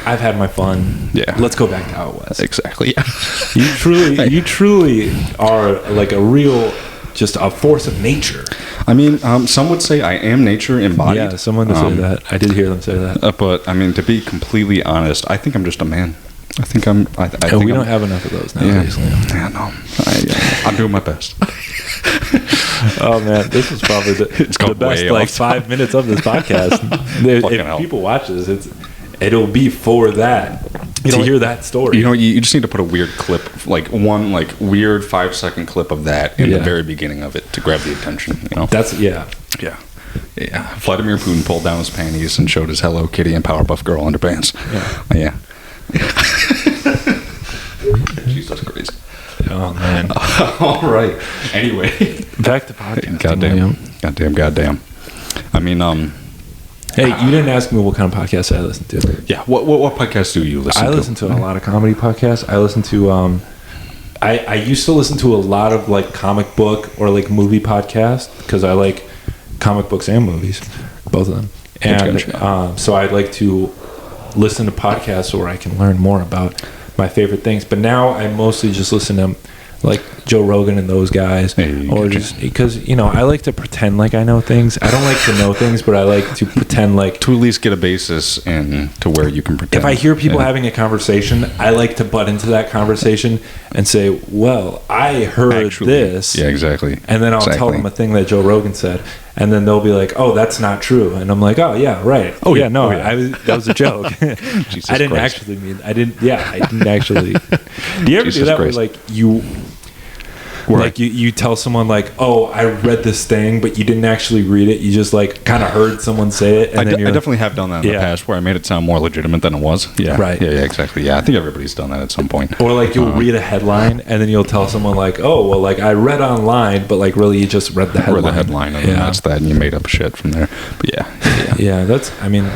Speaker 2: I've had my fun.
Speaker 1: Yeah.
Speaker 2: Let's go back to how it was.
Speaker 1: Exactly. Yeah.
Speaker 2: You truly are like a real, just a force of nature.
Speaker 1: I mean, some would say I am nature embodied.
Speaker 2: Yeah, someone would say that. I did hear them say that.
Speaker 1: But I mean, to be completely honest, I think I'm just a man. I think
Speaker 2: we don't have enough of those nowadays.
Speaker 1: Yeah, no. I'm doing my best.
Speaker 2: Oh man, this is probably the best 5 minutes of this podcast. If people watch this, it'll be for that to hear that story.
Speaker 1: You just need to put a weird clip, like one weird 5-second clip of that in the very beginning of it to grab the attention.
Speaker 2: That's
Speaker 1: Yeah. Vladimir Putin pulled down his panties and showed his Hello Kitty and Powerpuff Girl underpants. Yeah. Jesus Christ.
Speaker 2: Oh man.
Speaker 1: All right. Anyway,
Speaker 2: back to podcast.
Speaker 1: Goddamn. I mean,
Speaker 2: hey, you didn't ask me what kind of podcast I listen to.
Speaker 1: Yeah. What podcast do you listen to?
Speaker 2: I listen to a lot of comedy podcasts. I listen to I used to listen to a lot of comic book or movie podcasts because I like comic books and movies, both of them. And so I'd like to listen to podcasts where I can learn more about my favorite things. But now I mostly just listen to Joe Rogan and those guys, or just because I like to pretend like I know things. I don't like to know things, but I like to pretend to
Speaker 1: at least get a basis and to where you can pretend.
Speaker 2: If I hear people having a conversation, I like to butt into that conversation and say, "Well, I heard this."
Speaker 1: Yeah, exactly.
Speaker 2: And then I'll tell them a thing that Joe Rogan said, and then they'll be like, "Oh, that's not true," and I'm like, "Oh yeah, right. Oh yeah, no, that was a joke. I didn't actually mean. I didn't actually." Do you ever do that where you tell someone "Oh, I read this thing," but you didn't actually read it. You just kind of heard someone say it. And
Speaker 1: I definitely have done that in the past, where I made it sound more legitimate than it was. Yeah,
Speaker 2: right.
Speaker 1: Yeah, exactly. Yeah, I think everybody's done that at some point.
Speaker 2: Or you'll read a headline and then you'll tell someone "Oh, well, I read online," but really you just read the headline.
Speaker 1: Read the headline, and that's that, and you made up shit from there. But
Speaker 2: yeah. That's. I mean,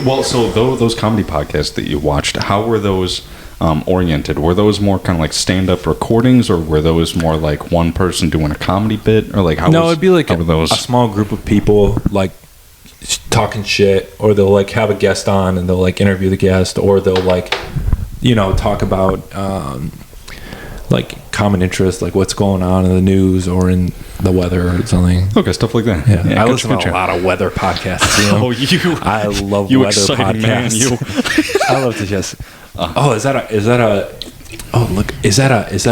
Speaker 1: well, so those comedy podcasts that you watched, how were those? oriented? Were those more kind of like stand-up recordings, or were those more like one person doing a comedy bit, or like how?
Speaker 2: No, it'd be like
Speaker 1: a
Speaker 2: small group of people like talking shit, or they'll like have a guest on and they'll like interview the guest, or they'll like, you know, talk about like common interest, like what's going on in the news or in the weather or something.
Speaker 1: Okay, stuff like that.
Speaker 2: Yeah, I listen to a lot of weather podcasts. You know? I love
Speaker 1: you
Speaker 2: weather
Speaker 1: exciting
Speaker 2: podcasts.
Speaker 1: Man,
Speaker 2: I love to just. Is that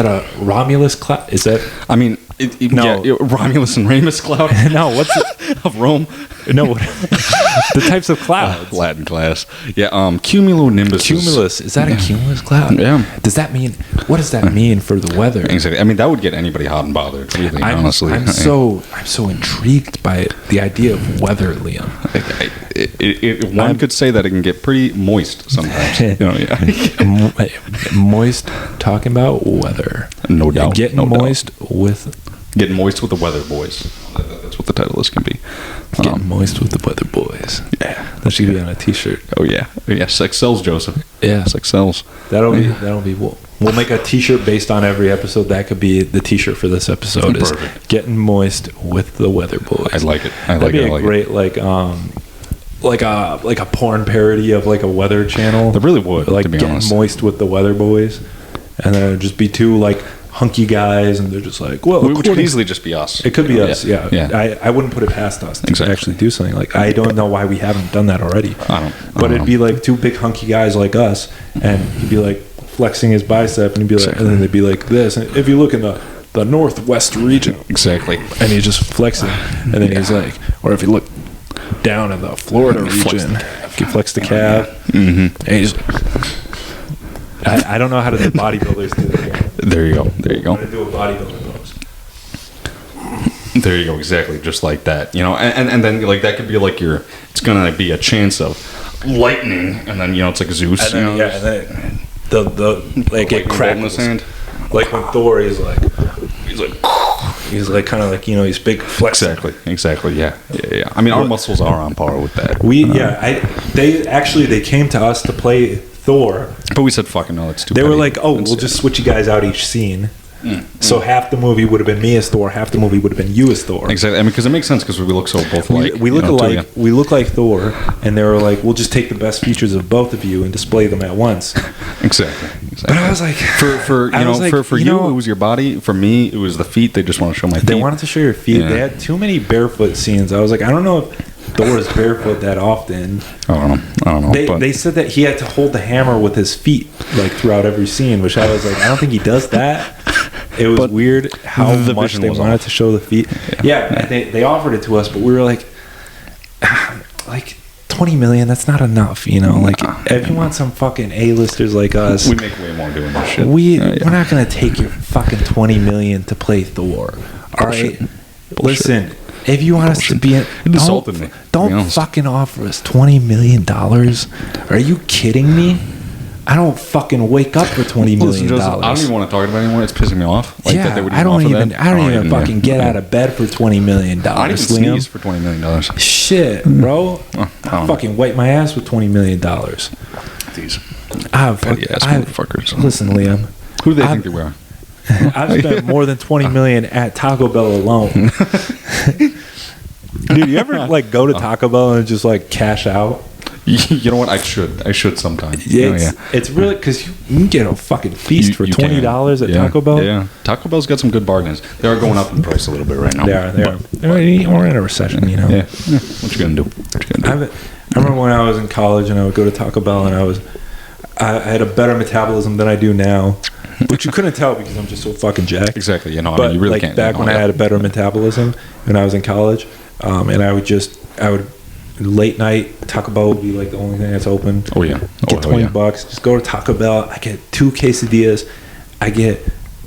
Speaker 2: a Romulus cloud? Is that?
Speaker 1: I mean, no, Romulus and Remus cloud.
Speaker 2: No, what's it?
Speaker 1: Of Rome?
Speaker 2: No, the types of clouds.
Speaker 1: Latin class. Yeah, cumulonimbus.
Speaker 2: Cumulus. Is that a cumulus cloud?
Speaker 1: Yeah.
Speaker 2: Does that mean? What does that mean for the weather?
Speaker 1: Exactly. I mean, that would get anybody hot and bothered. Really, honestly.
Speaker 2: I'm so intrigued by the idea of weather, Liam.
Speaker 1: One could say that it can get pretty moist sometimes.
Speaker 2: Moist. Talking about weather.
Speaker 1: No doubt.
Speaker 2: Getting moist with
Speaker 1: the weather boys. That's what the title is can be.
Speaker 2: Getting moist with the weather boys.
Speaker 1: Yeah,
Speaker 2: that should be on a T-shirt.
Speaker 1: Oh yeah, sex sells, Joseph.
Speaker 2: Yeah,
Speaker 1: sex sells.
Speaker 2: That'll be. We'll make a T-shirt based on every episode. That could be the T-shirt for this episode. Perfect. Is getting moist with the weather boys.
Speaker 1: I like it.
Speaker 2: That'd be a great like a porn parody of like a weather channel.
Speaker 1: That really would.
Speaker 2: Like
Speaker 1: to be
Speaker 2: getting
Speaker 1: honest.
Speaker 2: moist with the weather boys, and then it'd just be two like hunky guys, and they're just like, well,
Speaker 1: it could easily just be us.
Speaker 2: It could be us. Yeah. I wouldn't put it past us to actually do something like. I don't know why we haven't done that already. But it'd be like two big hunky guys like us, and he'd be like flexing his bicep, and he'd be like, and then they'd be like this. And if you look in the northwest region,
Speaker 1: exactly,
Speaker 2: and he's just flexing, and then he's like, or if you look down in the Florida region, he flex the calf, and he's. I don't know how to do bodybuilders do that.
Speaker 1: There you go.
Speaker 2: I'm gonna do a bodybuilder pose.
Speaker 1: There you go. Exactly, just like that. You know, and then like that could be like it's gonna be a chance of lightning, and then it's like Zeus.
Speaker 2: And then, and then the like it crackles.
Speaker 1: In his hand.
Speaker 2: Like when Thor is like kind of like he's big flex.
Speaker 1: Exactly. Yeah. I mean, our muscles are on par with that.
Speaker 2: They came to us to play Thor,
Speaker 1: but we said fucking no, it's too.
Speaker 2: They were like, we'll just switch you guys out each scene. So half the movie would have been me as Thor, half the movie would have been you as Thor.
Speaker 1: Exactly. I mean, because it makes sense because we look so both alike.
Speaker 2: We look alike. We look like Thor, and they were like, we'll just take the best features of both of you and display them at once.
Speaker 1: Exactly.
Speaker 2: But I was like,
Speaker 1: for you, it was your body. For me, it was the feet. They just want to show my feet.
Speaker 2: They wanted to show your feet. Yeah. They had too many barefoot scenes. I was like, I don't know if Thor is barefoot that often.
Speaker 1: I don't know.
Speaker 2: They said that he had to hold the hammer with his feet like throughout every scene, which I was like, I don't think he does that. It was weird how much they wanted to show the feet. Yeah, they offered it to us, but we were like 20 million. That's not enough, Like if you want some fucking A-listers like us,
Speaker 1: we make way more doing this shit.
Speaker 2: We're not gonna take your fucking 20 million to play Thor. All right, listen. If you want us to be don't fucking offer us $20 million. Are you kidding me? I don't fucking wake up for $20 million.
Speaker 1: Joseph, I don't even want to talk about it anymore. It's pissing me off.
Speaker 2: That they would I don't even fucking get out of bed for $20 million.
Speaker 1: I didn't sneeze for $20 million.
Speaker 2: Shit, bro. I fucking wipe my ass with $20 million.
Speaker 1: These
Speaker 2: fuckers. Listen, Liam.
Speaker 1: Who do they think they were?
Speaker 2: I've spent more than $20 million at Taco Bell alone. Dude, you ever go to Taco Bell and just cash out?
Speaker 1: You know what? I should sometime.
Speaker 2: Yeah, it's really because you can get a fucking feast for $20 at Taco Bell.
Speaker 1: Yeah, Taco Bell's got some good bargains. They are going up in price a little bit right now.
Speaker 2: They are. We're in a recession,
Speaker 1: Yeah. What you gonna do?
Speaker 2: I remember when I was in college and I would go to Taco Bell and I had a better metabolism than I do now. Which you couldn't tell because I'm just so fucking jacked.
Speaker 1: Exactly. You
Speaker 2: really can't. Back when I had a better metabolism when I was in college, and I would late night Taco Bell would be the only thing that's open.
Speaker 1: Oh yeah.
Speaker 2: Get $20. Just go to Taco Bell. I get 2 quesadillas. I get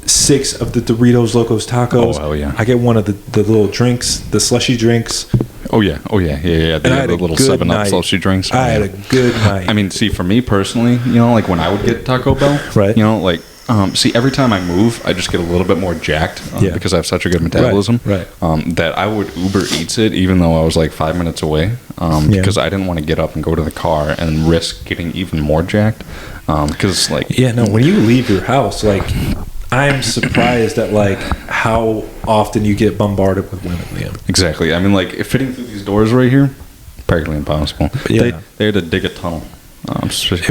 Speaker 2: 6 of the Doritos Locos Tacos.
Speaker 1: Oh hell yeah.
Speaker 2: I get one of the little drinks, the slushy drinks.
Speaker 1: Oh yeah. The little 7-Up slushy drinks.
Speaker 2: I had a good night.
Speaker 1: I mean, see, for me personally, when I would get Taco Bell,
Speaker 2: right?
Speaker 1: See, every time I move, I just get a little bit more jacked because I have such a good metabolism.
Speaker 2: Right.
Speaker 1: That I would Uber Eats it even though I was like 5 minutes away because I didn't want to get up and go to the car and risk getting even more jacked. Because
Speaker 2: when you leave your house, like, I'm surprised at like how often you get bombarded with women, Liam.
Speaker 1: Exactly. I mean, like, fitting through these doors right here, practically impossible.
Speaker 2: Yeah.
Speaker 1: They had to dig a tunnel.
Speaker 2: It took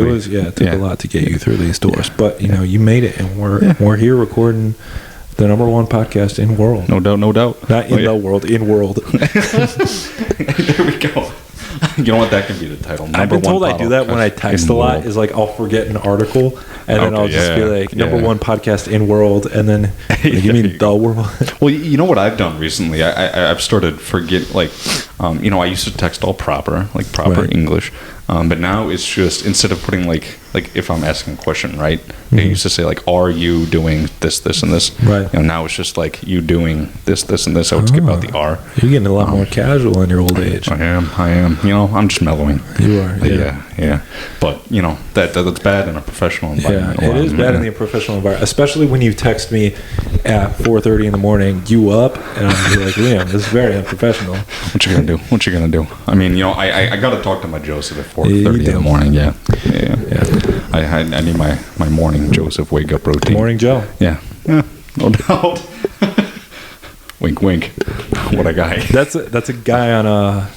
Speaker 2: a lot to get you through these doors, but you made it, and we're here recording the number one podcast in world.
Speaker 1: No doubt.
Speaker 2: Not in the world, in world.
Speaker 1: There we go. You know what? That can be the title.
Speaker 2: I've been told I do that when I text a lot. Is like I'll forget an article, and then I'll just be like, number one podcast in world, and then you mean the world?
Speaker 1: Well, you know what I've done recently? I've started forget I used to text all proper English. But now it's just, instead of putting like if I'm asking a question, right? I used to say like, are you doing this, and this?
Speaker 2: Right.
Speaker 1: Now it's just like, you doing this, and this. I would skip out the R.
Speaker 2: You're getting a lot more casual in your old age.
Speaker 1: I am. I'm just mellowing.
Speaker 2: You are.
Speaker 1: Yeah. But that's bad in a professional environment.
Speaker 2: Yeah, it is bad in the professional environment, especially when you text me at 4:30 in the morning. You up? And I'm like, Liam, this is very unprofessional.
Speaker 1: What you gonna do? I mean, I got to talk to my Joseph at 4:30 in the morning. Yeah. I need my morning Joseph wake up routine.
Speaker 2: Morning Joe.
Speaker 1: Yeah, no doubt. Wink, wink. What a guy.
Speaker 2: That's a guy on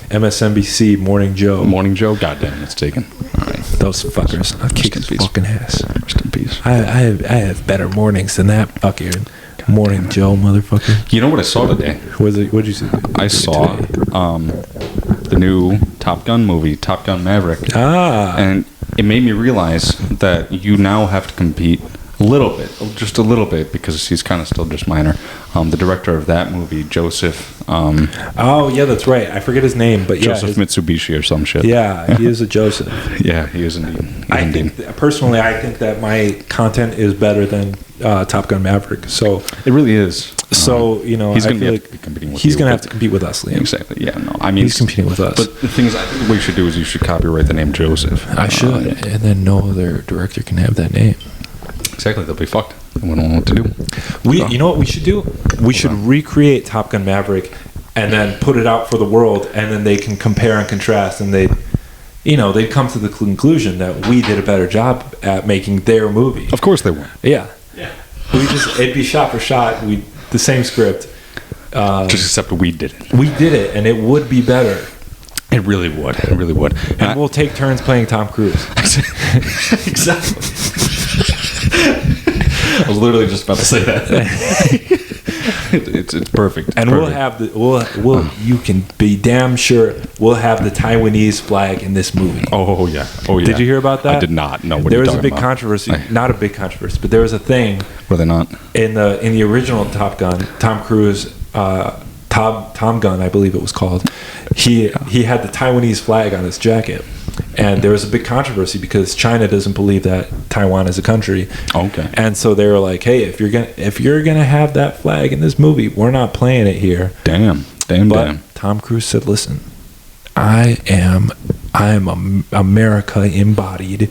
Speaker 2: MSNBC. Morning Joe.
Speaker 1: Morning Joe. Goddamn, it's taken. All right,
Speaker 2: those fuckers. I'll kick his fucking ass.
Speaker 1: Rest in peace.
Speaker 2: I have better mornings than that fucking Morning Joe, motherfucker.
Speaker 1: You know what I saw today?
Speaker 2: What'd you see?
Speaker 1: I saw the new Top Gun movie, Top Gun Maverick. And it made me realize that you now have to compete just a little bit, because he's kind of still just minor. The director of that movie, Joseph.
Speaker 2: That's right. I forget his name, but
Speaker 1: Joseph Mitsubishi or some shit.
Speaker 2: Yeah, he is a Joseph.
Speaker 1: Yeah, he is indeed.
Speaker 2: I think that my content is better than Top Gun Maverick. So
Speaker 1: it really is.
Speaker 2: So
Speaker 1: he's going to have to be competing with.
Speaker 2: He's going to have to compete with us, Liam.
Speaker 1: Exactly. Yeah. No. I mean,
Speaker 2: he's competing with us.
Speaker 1: But the thing is, I think what you should do is you should copyright the name Joseph.
Speaker 2: I should, and then no other director can have that name.
Speaker 1: Exactly. They'll be fucked. They won't know what to do.
Speaker 2: You know what we should do? We should recreate Top Gun Maverick and then put it out for the world, and then they can compare and contrast, and they'd come to the conclusion that we did a better job at making their movie.
Speaker 1: Of course they won't.
Speaker 2: Yeah. It'd be shot for shot. The same script.
Speaker 1: Just except we did it.
Speaker 2: We did it, and it would be better.
Speaker 1: It really would.
Speaker 2: And we'll take turns playing Tom Cruise.
Speaker 1: Exactly. I was literally just about to say that. It's perfect.
Speaker 2: And we'll have you can be damn sure we'll have the Taiwanese flag in this movie.
Speaker 1: Oh yeah.
Speaker 2: Did you hear about that?
Speaker 1: I did not. No.
Speaker 2: There was a big controversy. Not a big controversy, but there was a thing.
Speaker 1: Were they not?
Speaker 2: In the original Top Gun, Tom Cruise, Tom Gun, I believe it was called. He had the Taiwanese flag on his jacket. And there was a big controversy because China doesn't believe that Taiwan is a country.
Speaker 1: Okay.
Speaker 2: And so they were like, "Hey, if you're gonna have that flag in this movie, we're not playing it here."
Speaker 1: Damn.
Speaker 2: Tom Cruise said, "Listen, I am America embodied.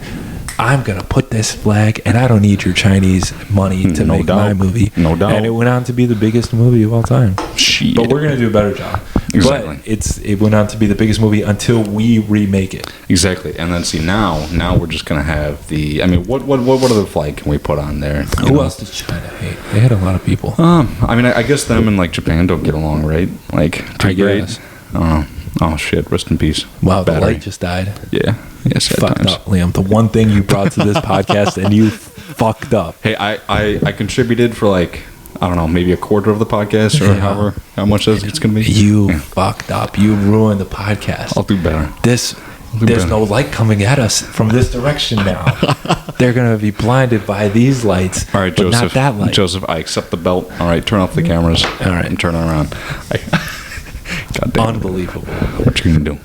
Speaker 2: I'm gonna put this flag, and I don't need your Chinese money to make my movie."
Speaker 1: No doubt.
Speaker 2: And it went on to be the biggest movie of all time.
Speaker 1: Shit.
Speaker 2: But we're gonna do a better job.
Speaker 1: Exactly.
Speaker 2: But it went on to be the biggest movie until we remake it.
Speaker 1: Exactly. And then see now we're just gonna have the. I mean, what other flag can we put on there?
Speaker 2: Who else does China hate? They had a lot of people.
Speaker 1: I mean, I guess them and like Japan don't get along, right? Like,
Speaker 2: I guess.
Speaker 1: Oh shit! Rest in peace.
Speaker 2: Wow, the light just died.
Speaker 1: Yeah. Yes.
Speaker 2: Fucked up, Liam. The one thing you brought to this podcast, and you fucked up.
Speaker 1: Hey, I contributed for like, I don't know, maybe a quarter of the podcast, or how much it's gonna be.
Speaker 2: You fucked up. You ruined the podcast.
Speaker 1: I'll do better.
Speaker 2: There's no light coming at us from this direction now. They're gonna be blinded by these lights.
Speaker 1: All right,
Speaker 2: but
Speaker 1: Joseph.
Speaker 2: Not that light.
Speaker 1: Joseph, I accept the belt. All right, turn off the cameras.
Speaker 2: All right,
Speaker 1: and turn it around.
Speaker 2: Unbelievable.
Speaker 1: What you gonna do?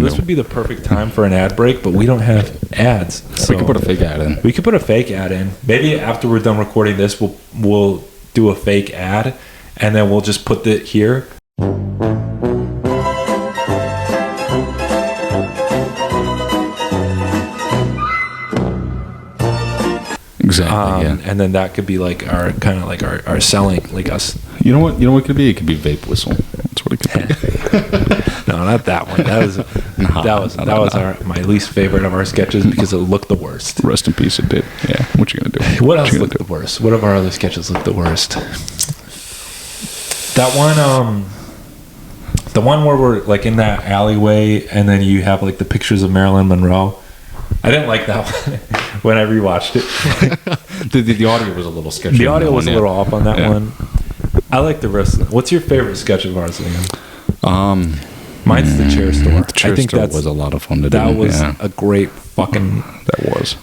Speaker 2: This would be the perfect time for an ad break, but we don't have ads. So
Speaker 1: we could put a fake ad in.
Speaker 2: We could put a fake ad in. Maybe after we're done recording this, we'll do a fake ad, and then we'll just put it here.
Speaker 1: Exactly. Yeah.
Speaker 2: And then that could be like our kind of like our selling, like us.
Speaker 1: You know what it could be? It could be vape whistle. That's what it could be.
Speaker 2: No, not that one. That was my least favorite of our sketches because it looked the worst.
Speaker 1: Rest in peace, it did. Yeah. What you gonna do?
Speaker 2: What else looked the worst? What of our other sketches looked the worst? That one, the one where we're like in that alleyway and then you have like the pictures of Marilyn Monroe. I didn't like that one when I rewatched it.
Speaker 1: the audio was a little sketchy.
Speaker 2: The audio was a little off on that one. I like the rest of it. What's your favorite sketch of ours, Liam? Mine's the chair store.
Speaker 1: The chair store was a lot of fun to do.
Speaker 2: That was a great fucking...
Speaker 1: That was.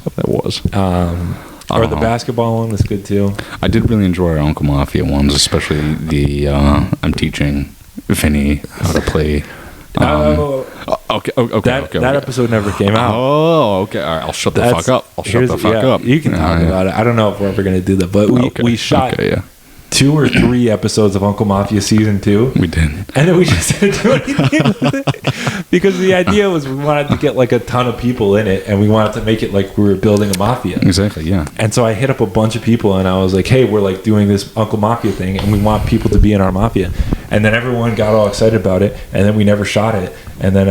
Speaker 2: Or the basketball one was good too.
Speaker 1: I did really enjoy our Uncle Mafia ones, especially the I'm teaching Vinny how to play... Okay.
Speaker 2: That episode never came out.
Speaker 1: Oh, okay. All right. I'll shut the fuck up. Up.
Speaker 2: You can talk about it. I don't know if we're ever going to do that, but we shot 2 or 3 episodes of Uncle Mafia season 2.
Speaker 1: We did,
Speaker 2: and then we just didn't do anything with it because the idea was we wanted to get like a ton of people in it, and we wanted to make it like we were building a mafia.
Speaker 1: Exactly. Yeah.
Speaker 2: And so I hit up a bunch of people, and I was like, "Hey, we're like doing this Uncle Mafia thing, and we want people to be in our mafia." And then everyone got all excited about it, and then we never shot it. And then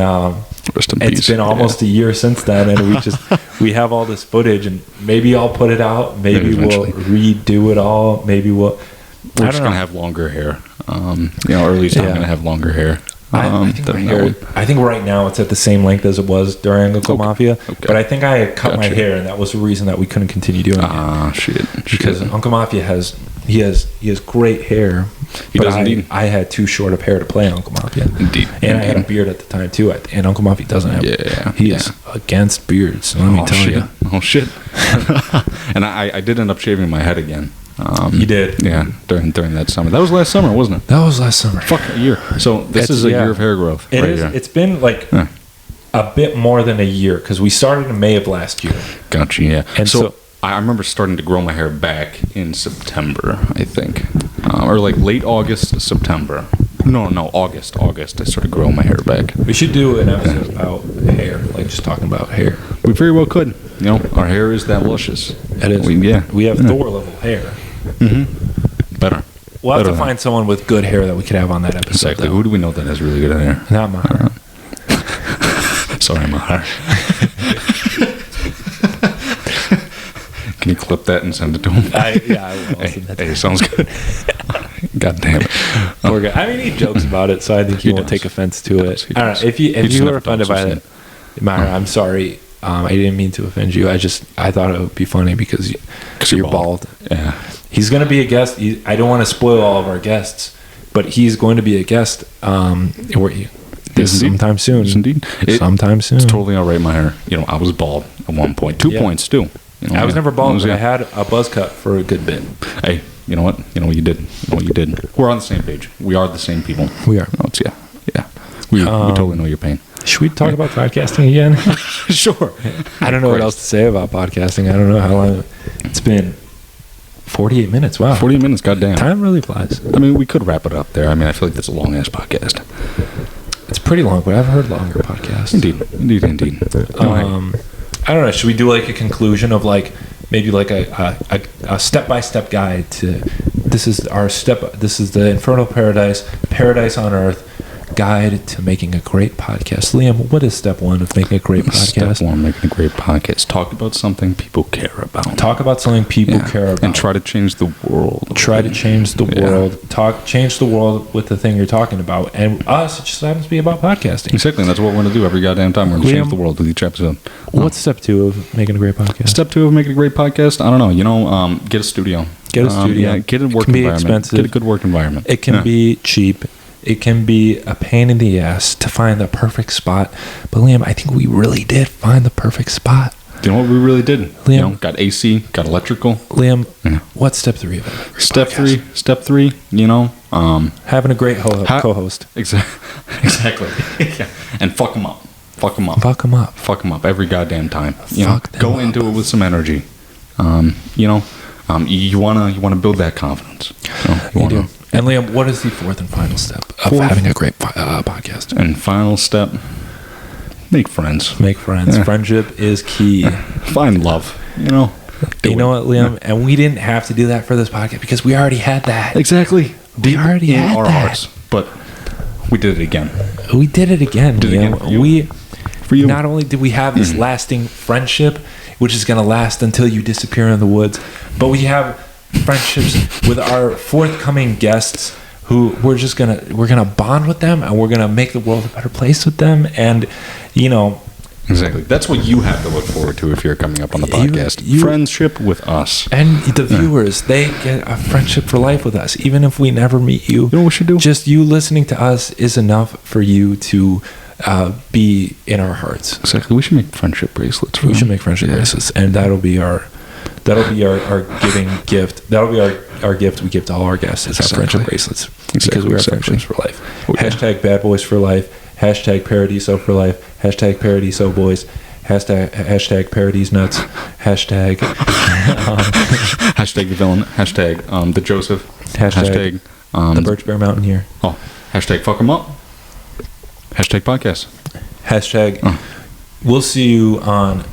Speaker 2: it's been almost a year since then, and we have all this footage, and maybe I'll put it out. Maybe we'll redo it all. Maybe we're just gonna
Speaker 1: have longer hair. Or at least I'm gonna have longer hair.
Speaker 2: I think right now it's at the same length as it was during Uncle Mafia. Okay. But I think I had cut my hair, and that was the reason that we couldn't continue doing it.
Speaker 1: Shit.
Speaker 2: Because Uncle Mafia has great hair.
Speaker 1: He does indeed.
Speaker 2: I had too short of hair to play Uncle Mafia.
Speaker 1: Indeed.
Speaker 2: And I had a beard at the time too. And Uncle Mafia doesn't have.
Speaker 1: Yeah.
Speaker 2: He is against beards. Let me tell you.
Speaker 1: Oh shit. And I did end up shaving my head again.
Speaker 2: You did?
Speaker 1: Yeah, during that summer. That was last summer, wasn't it?
Speaker 2: That was last summer.
Speaker 1: Fuck, a year. So this is a year of hair growth.
Speaker 2: It is. Here. It's been like a bit more than a year because we started in May of last year.
Speaker 1: Gotcha, yeah.
Speaker 2: And so
Speaker 1: I remember starting to grow my hair back in September, I think. Or like late August, September. No, August. I started growing my hair back.
Speaker 2: We should do an episode about hair, like just talking about hair.
Speaker 1: We very well could. Our hair is that luscious.
Speaker 2: It is. We have Thor level hair.
Speaker 1: Mm-hmm. Better.
Speaker 2: We'll have to find someone with good hair that we could have on that episode.
Speaker 1: Exactly. Though. Who do we know that has really good hair?
Speaker 2: Not Mahar.
Speaker 1: Sorry, Mahar. Can you clip that and send it to him?
Speaker 2: I will.
Speaker 1: Hey, sounds good. God damn it.
Speaker 2: We're good. I mean, he jokes about it, so I think he won't take offense to it. I don't know. If you were offended by it, Mahar, I'm sorry. I didn't mean to offend you. I thought it would be funny because you're bald.
Speaker 1: Yeah.
Speaker 2: He's going to be a guest. I don't want to spoil all of our guests, but he's going to be a guest sometime soon.
Speaker 1: Yes, indeed.
Speaker 2: Sometime soon.
Speaker 1: It's totally all right, my hair. I was bald at one point. 2 points, too.
Speaker 2: I was never bald, but I had a buzz cut for a good bit.
Speaker 1: Hey, you know what? You know what you did. We're on the same page. We are the same people.
Speaker 2: We are.
Speaker 1: Yeah. We totally know your pain.
Speaker 2: Should we talk about podcasting again?
Speaker 1: Sure.
Speaker 2: I don't know what else to say about podcasting. I don't know how long it's been. 48 minutes. Wow.
Speaker 1: 48 minutes. Goddamn.
Speaker 2: Time really flies.
Speaker 1: I mean, we could wrap it up there. I mean, I feel like that's a long ass podcast.
Speaker 2: It's pretty long, but I've heard longer podcasts.
Speaker 1: Indeed.
Speaker 2: I don't know. Should we do like a conclusion of like maybe like a step-by-step guide to this is the Infernal Paradise on Earth guide to making a great podcast. Liam, what is step 1 of making a great podcast?
Speaker 1: Step 1, making a great podcast. Talk about something people care about.
Speaker 2: Talk about something people care about.
Speaker 1: And try to change the world.
Speaker 2: Change the world with the thing you're talking about. And us, it just happens to be about podcasting.
Speaker 1: Exactly. And that's what we're going to do every goddamn time. We're going to change the world with each episode.
Speaker 2: What's step 2 of making a great podcast?
Speaker 1: Step 2 of making a great podcast? I don't know. Get a studio.
Speaker 2: Get a studio.
Speaker 1: Get a work environment. Expensive. Get a good work environment.
Speaker 2: It can be cheap. It can be a pain in the ass to find the perfect spot. But Liam, I think we really did find the perfect spot.
Speaker 1: You know what we really did?
Speaker 2: Liam,
Speaker 1: got AC, got electrical.
Speaker 2: Liam, what's step 3 of it?
Speaker 1: Step 3,
Speaker 2: having a great co-host.
Speaker 1: Exactly. Yeah. And fuck them up. Fuck them up every goddamn time. Go into it with some energy. You want to build that confidence.
Speaker 2: You do. And Liam, what is the 4th and final step of having a great podcast?
Speaker 1: And final step, make friends.
Speaker 2: Make friends. Yeah. Friendship is key.
Speaker 1: Find love.
Speaker 2: You know what, Liam? And we didn't have to do that for this podcast because we already had that.
Speaker 1: Exactly.
Speaker 2: We already had
Speaker 1: our
Speaker 2: that.
Speaker 1: hearts, but we did it again.
Speaker 2: We did it again.
Speaker 1: For you.
Speaker 2: Not only did we have this lasting friendship, which is going to last until you disappear in the woods, but we have friendships with our forthcoming guests who we're gonna bond with them, and we're gonna make the world a better place with them. And
Speaker 1: exactly, that's what you have to look forward to if you're coming up on the podcast. Friendship with us,
Speaker 2: and the viewers, they get a friendship for life with us, even if we never meet you.
Speaker 1: You know what we should do?
Speaker 2: Just you listening to us is enough for you to be in our hearts.
Speaker 1: Exactly. We should make friendship bracelets.
Speaker 2: We should make friendship bracelets, and that'll be our giving gift. That'll be our gift we give to all our guests. Is our friendship bracelets, because we are friendships for life. Hashtag Bad Boys for life. Hashtag Paradizo for life. Hashtag Paradizo Boys. Hashtag Parodies nuts. Hashtag
Speaker 1: hashtag the villain. Hashtag the Joseph.
Speaker 2: Hashtag the Birch Bear Mountain here.
Speaker 1: Oh, hashtag fuck 'em up. Hashtag podcast.
Speaker 2: Hashtag we'll see you on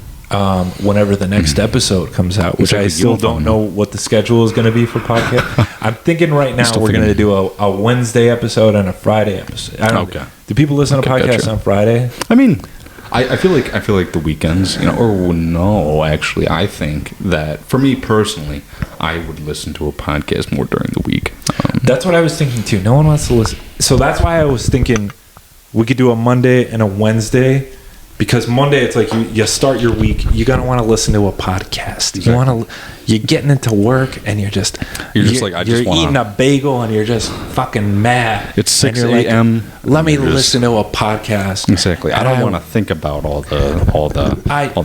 Speaker 2: whenever the next episode comes out, which I still don't know what the schedule is going to be for podcast. I'm thinking right now we're going to do a Wednesday episode and a Friday episode. Do people listen to podcasts on Friday?
Speaker 1: I mean, I feel like the weekends, actually, I think that for me personally, I would listen to a podcast more during the week.
Speaker 2: That's what I was thinking too. No one wants to listen, so that's why I was thinking we could do a Monday and a Wednesday. Because Monday, it's like you start your week, you're gonna want to listen to a podcast. Exactly. You're getting into work and you're eating a bagel and you're just fucking mad.
Speaker 1: It's 6 a.m.
Speaker 2: Let me listen to a podcast.
Speaker 1: Exactly. I don't want to think about all the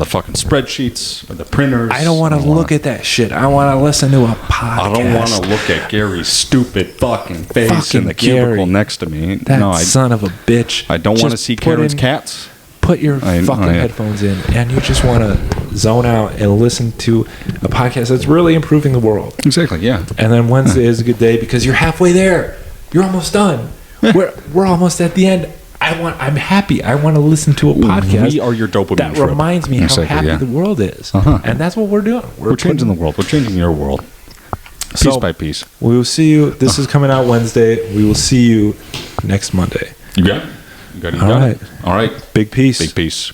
Speaker 1: fucking spreadsheets or the printers.
Speaker 2: I don't want to look at that shit. I want to listen to a podcast.
Speaker 1: I don't want to look at Gary's stupid fucking face in the cubicle next to me.
Speaker 2: Son of a bitch.
Speaker 1: I don't want to see Karen's cats.
Speaker 2: Put your fucking headphones in, and you just want to zone out and listen to a podcast that's really improving the world.
Speaker 1: Exactly, yeah.
Speaker 2: And then Wednesday is a good day because you're halfway there. You're almost done. We're almost at the end. I'm happy. I want to listen to a podcast.
Speaker 1: We are your dopamine
Speaker 2: that
Speaker 1: trip.
Speaker 2: Reminds me how happy the world is, and that's what we're doing.
Speaker 1: We're changing the world. We're changing your world. Piece by piece.
Speaker 2: We will see you. This is coming out Wednesday. We will see you next Monday.
Speaker 1: You got it. You got it.
Speaker 2: All right.
Speaker 1: All right.
Speaker 2: Big peace.
Speaker 1: Big peace.